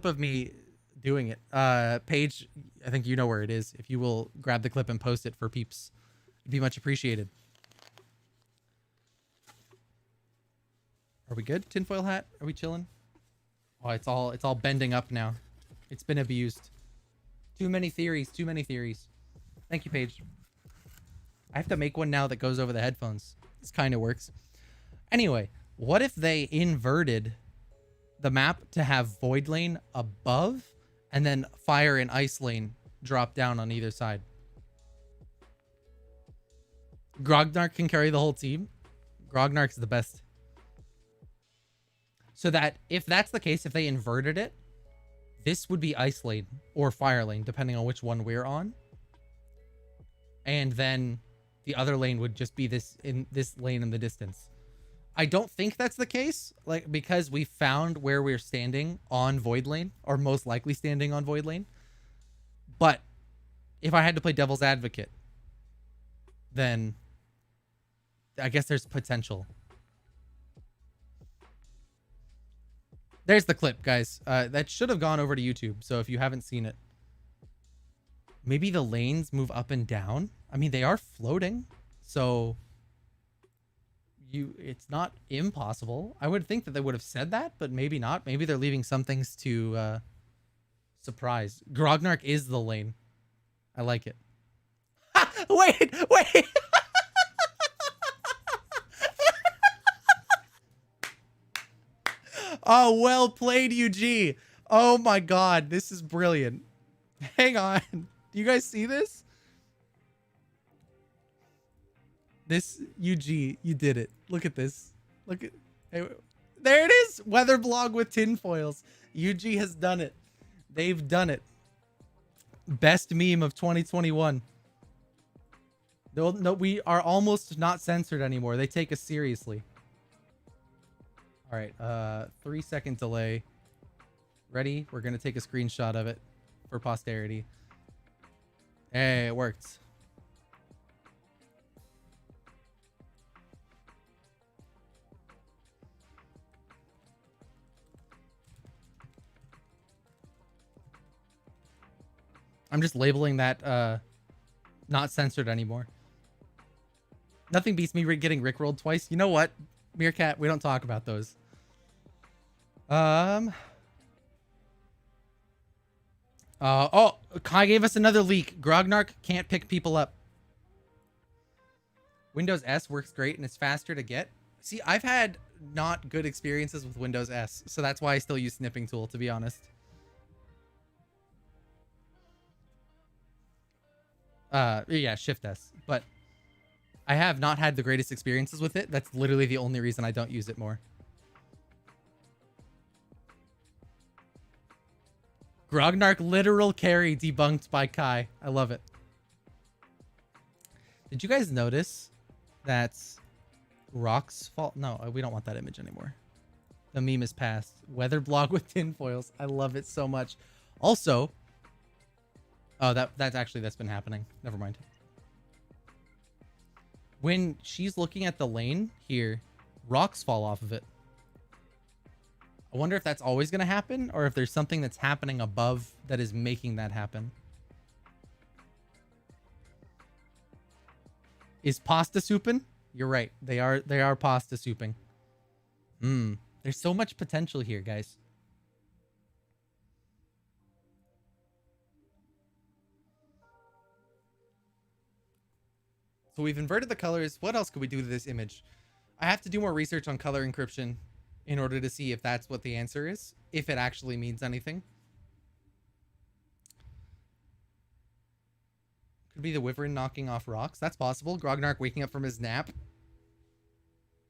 of me doing it. Paige, I think you know where it is. If you will grab the clip and post it for peeps, it'd be much appreciated. Are we good? Tinfoil hat? Are we chilling? Oh, it's all bending up now. It's been abused. Too many theories. Thank you, Paige. I have to make one now that goes over the headphones. This kind of works. Anyway, what if they inverted the map to have Void Lane above and then Fire and Ice Lane drop down on either side? Grognark can carry the whole team. Grognark's the best. So that if that's the case, if they inverted it, this would be Ice Lane or Fire Lane, depending on which one we're on. And then the other lane would just be this lane in the distance. I don't think that's the case, like, because we found where we're standing on Void Lane, or most likely standing on Void Lane. But if I had to play devil's advocate, then I guess there's potential. There's the clip, guys. That should have gone over to YouTube, so if you haven't seen it. Maybe the lanes move up and down. I mean, they are floating, so it's not impossible. I would think that they would have said that, but maybe not. Maybe they're leaving some things to surprise. Grognark is the lane. I like it. Wait. Oh, well played, UG. Oh my God, this is brilliant. Hang on. Do you guys see this? This, UG, you did it. Look at this. Look at, hey, there it is. Weather blog with tinfoils. UG has done it. They've done it. Best meme of 2021. No, we are almost not censored anymore. They take us seriously. All right, 3-second delay. Ready? We're gonna take a screenshot of it for posterity. Hey, it worked. I'm just labeling that not censored anymore. Nothing beats me getting rickrolled twice. You know what, Meerkat? We don't talk about those. Oh, Kai gave us another leak. Grognark can't pick people up. Windows S works great and it's faster to get. See, I've had not good experiences with Windows S, so that's why I still use Snipping Tool, to be honest. Yeah, Shift S, but I have not had the greatest experiences with it. That's literally the only reason I don't use it more. Grognark literal carry debunked by Kai. I love it. Did you guys notice that Rock's fault? No, we don't want that image anymore. The meme is past. Weather blog with tinfoils. I love it so much. Also, oh, that's been happening. Never mind. When she's looking at the lane here, rocks fall off of it. I wonder if that's always going to happen or if there's something that's happening above that is making that happen. Is pasta souping? You're right. They are pasta souping. There's so much potential here, guys. So we've inverted the colors. What else could we do to this image? I have to do more research on color encryption in order to see if that's what the answer is, if it actually means anything. Could be the wyvern knocking off rocks. That's possible. Grognark waking up from his nap.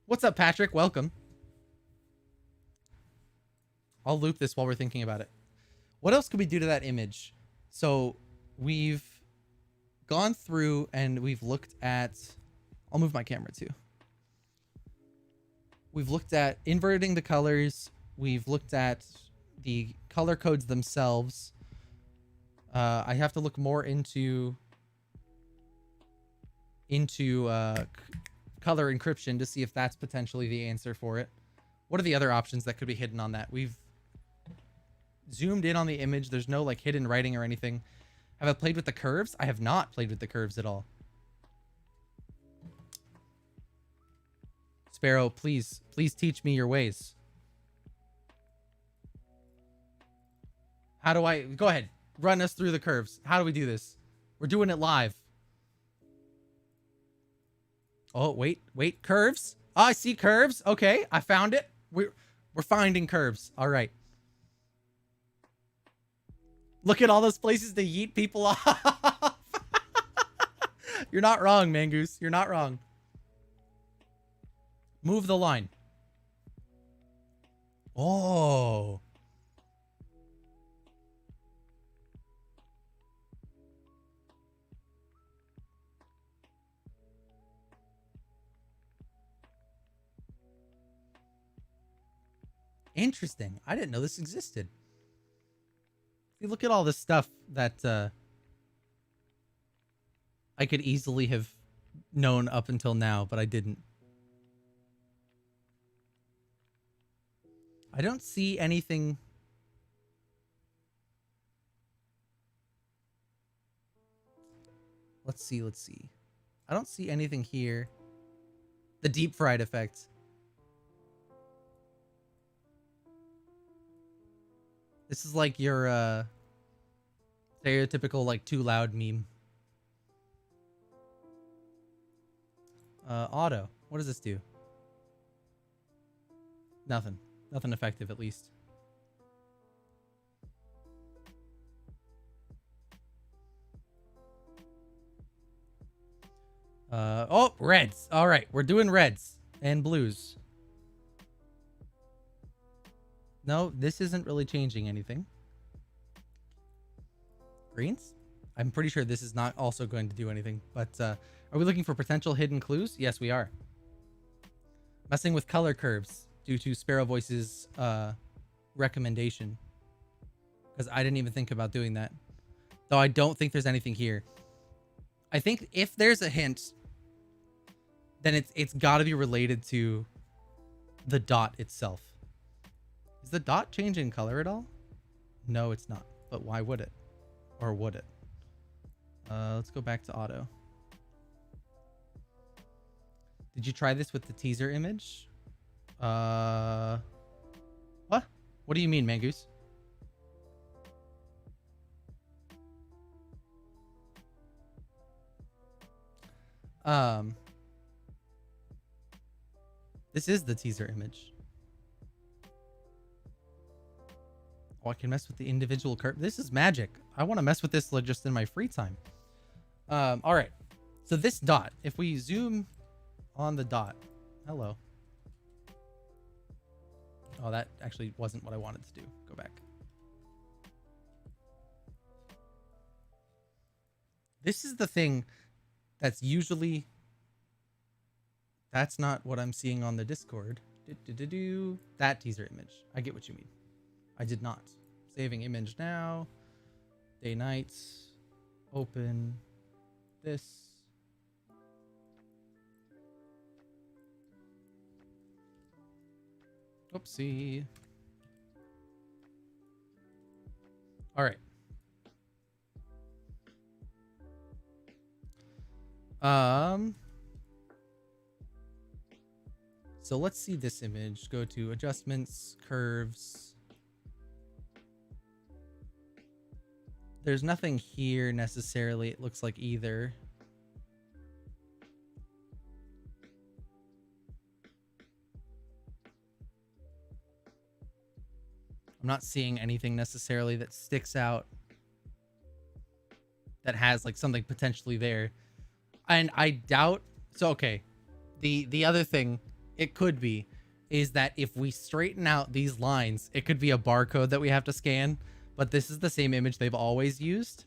What's up, Patrick? Welcome. I'll loop this while we're thinking about it. What else could we do to that image? So we've gone through and we've looked at... I'll move my camera too. We've looked at inverting the colors. We've looked at the color codes themselves. I have to look more into color encryption to see if that's potentially the answer for it. What are the other options that could be hidden on that? We've zoomed in on the image. There's no like hidden writing or anything. Have I played with the curves? I have not played with the curves at all. Sparrow, please teach me your ways. How do I... Go ahead. Run us through the curves. How do we do this? We're doing it live. Oh, wait. Curves? Oh, I see curves. Okay, I found it. We're finding curves. All right. Look at all those places to yeet people off. You're not wrong, Mangoose. You're not wrong. Move the line. Oh. Interesting. I didn't know this existed. See, look at all this stuff that I could easily have known up until now, but I didn't. I don't see anything. Let's see. I don't see anything here. The deep fried effect. This is like your stereotypical like too loud meme. Auto. What does this do? Nothing. Nothing effective, at least. Oh, reds. All right, we're doing reds and blues. No, this isn't really changing anything. Greens? I'm pretty sure this is not also going to do anything, but are we looking for potential hidden clues? Yes, we are. Messing with color curves due to Sparrow Voice's recommendation. Because I didn't even think about doing that. Though I don't think there's anything here. I think if there's a hint, then it's got to be related to the dot itself. Is the dot changing color at all? No, it's not. But why would it? Or would it? Let's go back to auto. Did you try this with the teaser image? What? What do you mean, Mangoose? This is the teaser image. Oh, I can mess with the individual curve. This is magic. I want to mess with this just in my free time. All right. So this dot, if we zoom on the dot. Hello. Oh, that actually wasn't what I wanted to do. Go back. This is the thing that's usually... That's not what I'm seeing on the Discord. That teaser image. I get what you mean. I did not. Saving image now. Day, night. Open. This. Oopsie. All right. So let's see this image. Go to adjustments, curves. There's nothing here necessarily, it looks like, either. I'm not seeing anything necessarily that sticks out that has like something potentially there. And I doubt... So, okay. The other thing it could be is that if we straighten out these lines, it could be a barcode that we have to scan. But this is the same image they've always used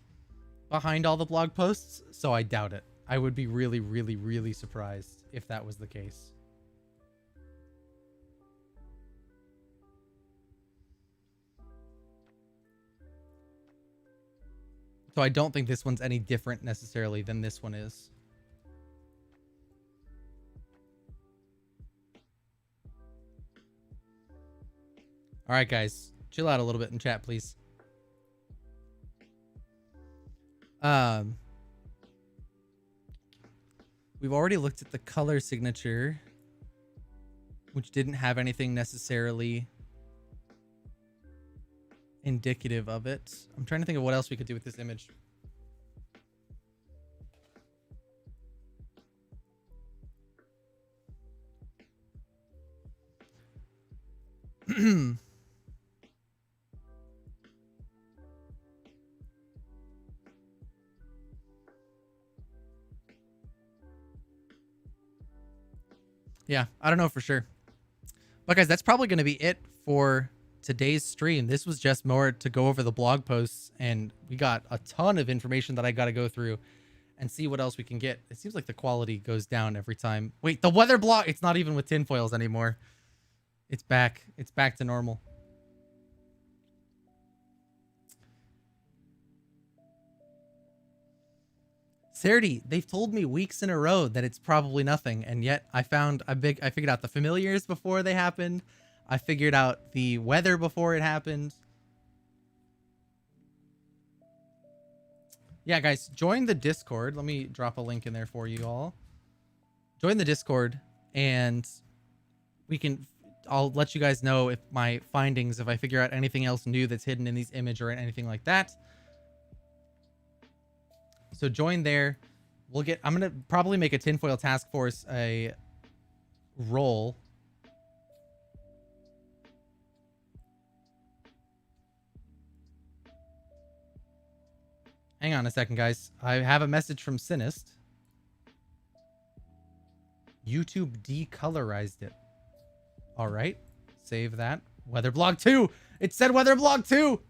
behind all the blog posts. So I doubt it. I would be really, really, really surprised if that was the case. So I don't think this one's any different necessarily than this one is. All right, guys, chill out a little bit in chat, please. We've already looked at the color signature, which didn't have anything necessarily indicative of it. I'm trying to think of what else we could do with this image. Yeah, I don't know for sure. But guys, that's probably going to be it for today's stream. This was just more to go over the blog posts, and we got a ton of information that I got to go through and see what else we can get. It seems like the quality goes down every time. Wait, the weather block, it's not even with tinfoils anymore. It's back. It's back to normal. Serdi, they've told me weeks in a row that it's probably nothing, and yet I figured out the familiars before they happened. I figured out the weather before it happened. Yeah, guys, join the Discord. Let me drop a link in there for you all. Join the Discord, and I'll let you guys know if my findings, if I figure out anything else new that's hidden in these images or anything like that. So join there. I'm gonna probably make a tinfoil task force a roll. Hang on a second, guys. I have a message from Sinist. YouTube decolorized it. All right. Save that. Weatherblog 2. It said Weatherblog 2.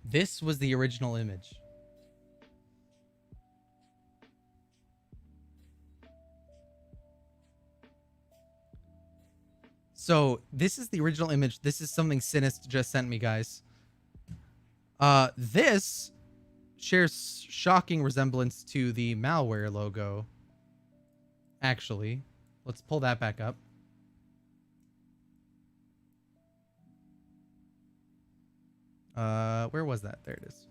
This was the original image. So this is the original image. This is something Sinist just sent me, guys. This shares shocking resemblance to the malware logo. Actually, let's pull that back up. Where was that? There it is.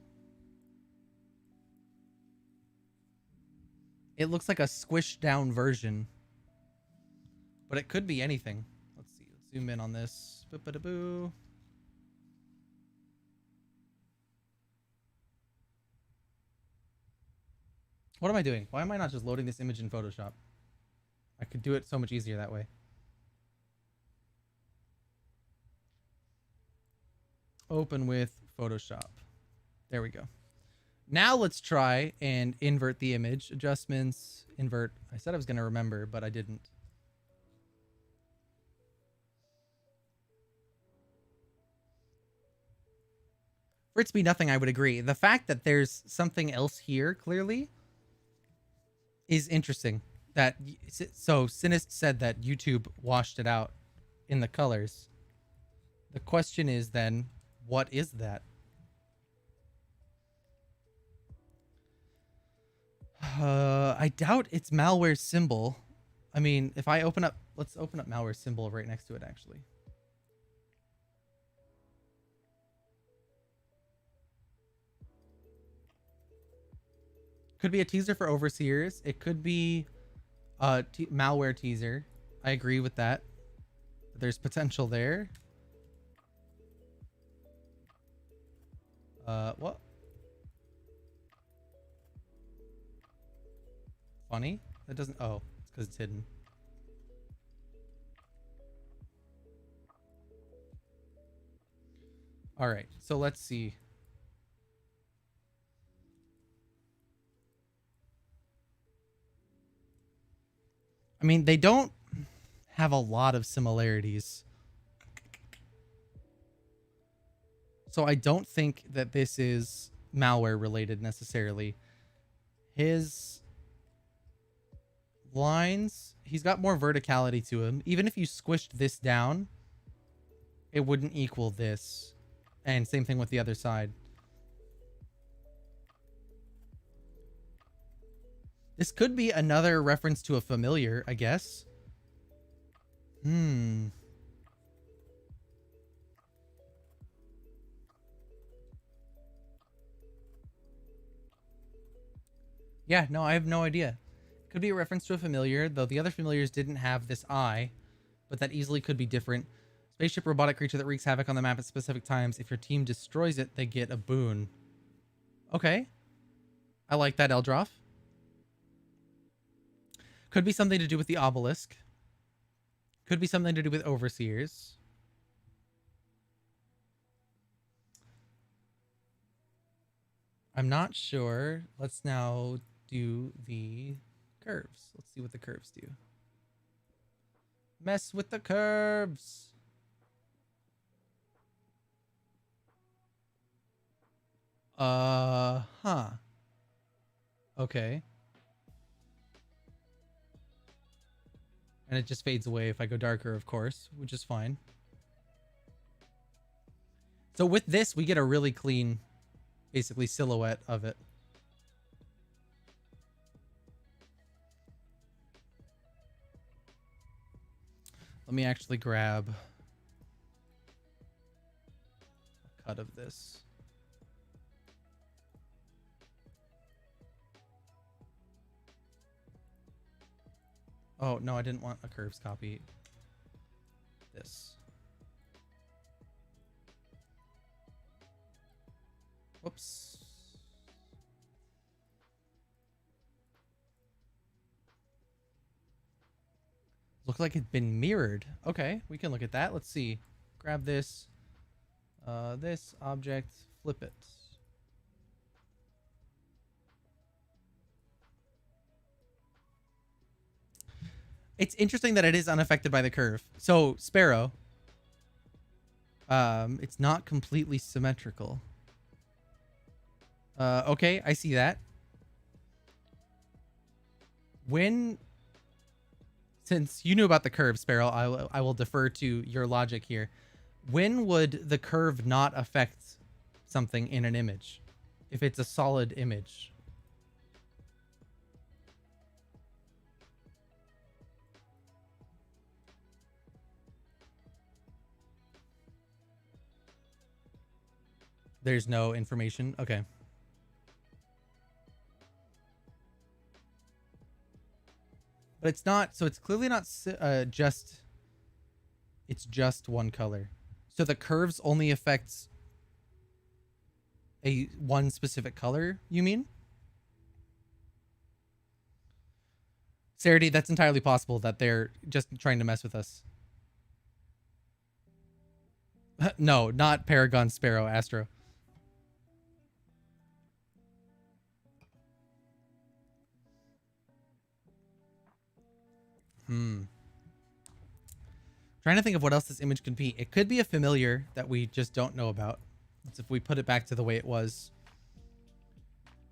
It looks like a squished down version, but it could be anything. Let's see. Let's zoom in on this. Boo-ba-da-boo. What am I doing? Why am I not just loading this image in Photoshop? I could do it so much easier that way. Open with Photoshop. There we go. Now let's try and invert the image. Adjustments, invert. I said I was going to remember, but I didn't. For it to be nothing, I would agree. The fact that there's something else here, clearly, is interesting. So Sinist said that YouTube washed it out in the colors. The question is then, what is that? I doubt it's malware symbol. I mean, if I open up, let's open up malware symbol right next to it, actually. Could be a teaser for overseers. It could be a malware teaser. I agree with that. There's potential there. What? Funny? That doesn't... Oh, it's because it's hidden. All right, so let's see. I mean, they don't have a lot of similarities. So I don't think that this is malware related necessarily. His lines, he's got more verticality to him. Even if you squished this down, it wouldn't equal this. And same thing with the other side. This could be another reference to a familiar, I guess. Yeah, no, I have no idea. Could be a reference to a familiar, though the other familiars didn't have this eye, but that easily could be different. Spaceship robotic creature that wreaks havoc on the map at specific times. If your team destroys it, they get a boon. Okay. I like that, Eldroff. Could be something to do with the obelisk. Could be something to do with overseers. I'm not sure. Let's now do the curves. Let's see what the curves do. Mess with the curves. Huh. Okay. And it just fades away if I go darker, of course, which is fine. So with this, we get a really clean, basically, silhouette of it. Let me actually grab a cut of this. Oh, no, I didn't want a curves copy. This. Whoops. Looked like it'd been mirrored. Okay, we can look at that. Let's see. Grab this. This object, flip it. It's interesting that it is unaffected by the curve. So, Sparrow. It's not completely symmetrical. Okay, I see that. Since you knew about the curve, Sparrow, I will defer to your logic here. When would the curve not affect something in an image? If it's a solid image. There's no information. Okay. But it's not, so it's clearly not it's just one color. So the curves only affects one specific color, you mean? Sarity, that's entirely possible that they're just trying to mess with us. No, not Paragon, Sparrow, Astro. Trying to think of what else this image could be. It could be a familiar that we just don't know about. That's if we put it back to the way it was.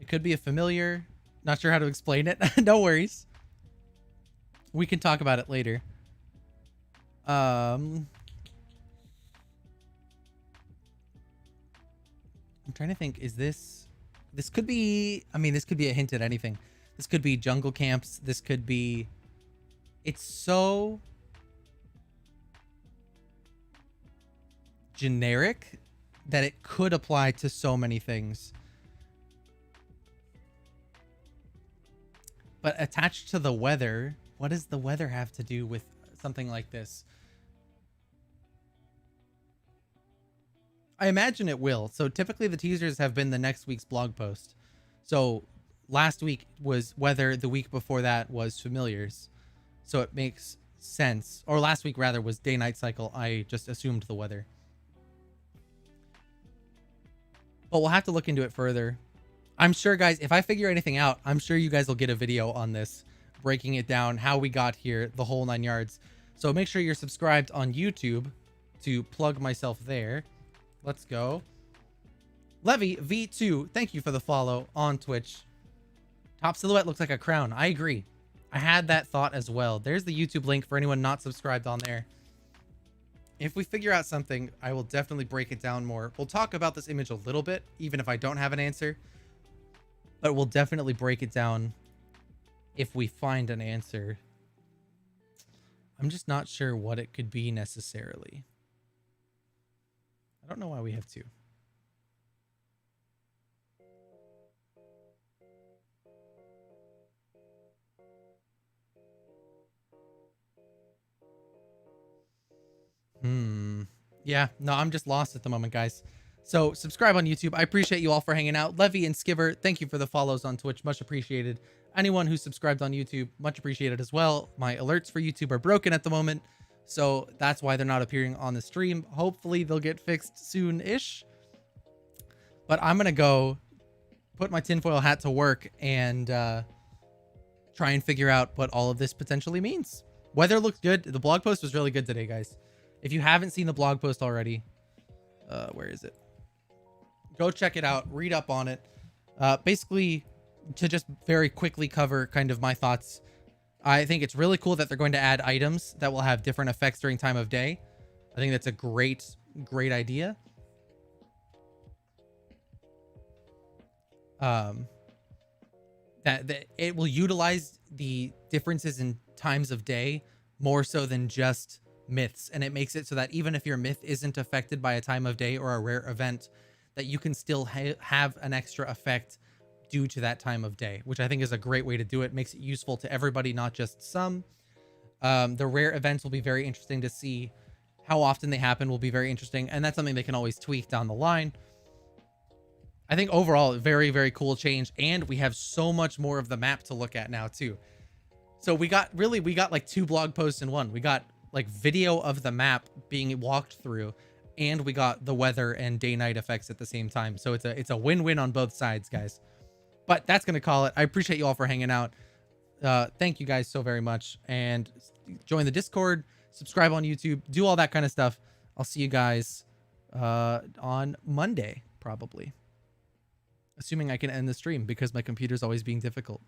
It could be a familiar. Not sure how to explain it. No worries. We can talk about it later. I'm trying to think. Is this could be, I mean, this could be a hint at anything. This could be jungle camps. This could be, it's so generic that it could apply to so many things. But attached to the weather, what does the weather have to do with something like this? I imagine it will. So typically the teasers have been the next week's blog post. So last week was weather, the week before that was familiars. So it makes sense. Or last week rather was day-night cycle. I just assumed the weather. But we'll have to look into it further. I'm sure, guys, if I figure anything out, I'm sure you guys will get a video on this, breaking it down, how we got here, the whole 9 yards. So make sure you're subscribed on YouTube to plug myself there. Let's go. Levy V2, thank you for the follow on Twitch. Top silhouette looks like a crown. I agree. I had that thought as well. There's the YouTube link for anyone not subscribed on there. If we figure out something, I will definitely break it down more. We'll talk about this image a little bit, even if I don't have an answer. But we'll definitely break it down if we find an answer. I'm just not sure what it could be necessarily. I don't know why we have two. Yeah, no, I'm just lost at the moment, guys. So subscribe on YouTube. I appreciate you all for hanging out. Levy and Skiver, thank you for the follows on Twitch. Much appreciated. Anyone who subscribed on YouTube, much appreciated as well. My alerts for YouTube are broken at the moment, so that's why they're not appearing on the stream. Hopefully they'll get fixed soon-ish. But I'm going to go put my tinfoil hat to work and try and figure out what all of this potentially means. Weather looks good. The blog post was really good today, guys. If you haven't seen the blog post already, where is it? Go check it out. Read up on it. Basically, to just very quickly cover kind of my thoughts, I think it's really cool that they're going to add items that will have different effects during time of day. I think that's a great idea. That it will utilize the differences in times of day more so than just myths, and it makes it so that even if your myth isn't affected by a time of day or a rare event, that you can still have an extra effect due to that time of day, which I think is a great way to do it. Makes it useful to everybody, not just some. The rare events will be very interesting to see. How often they happen will be very interesting, and that's something they can always tweak down the line. I think overall, very, very cool change. And we have so much more of the map to look at now too. So we got like 2 blog posts in one. We got like video of the map being walked through, and we got the weather and day-night effects at the same time. So it's a win-win on both sides, guys. But that's going to call it. I appreciate you all for hanging out. Thank you guys so very much. And join the Discord, subscribe on YouTube, do all that kind of stuff. I'll see you guys on Monday, probably. Assuming I can end the stream because my computer's always being difficult.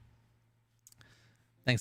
Thanks, guys.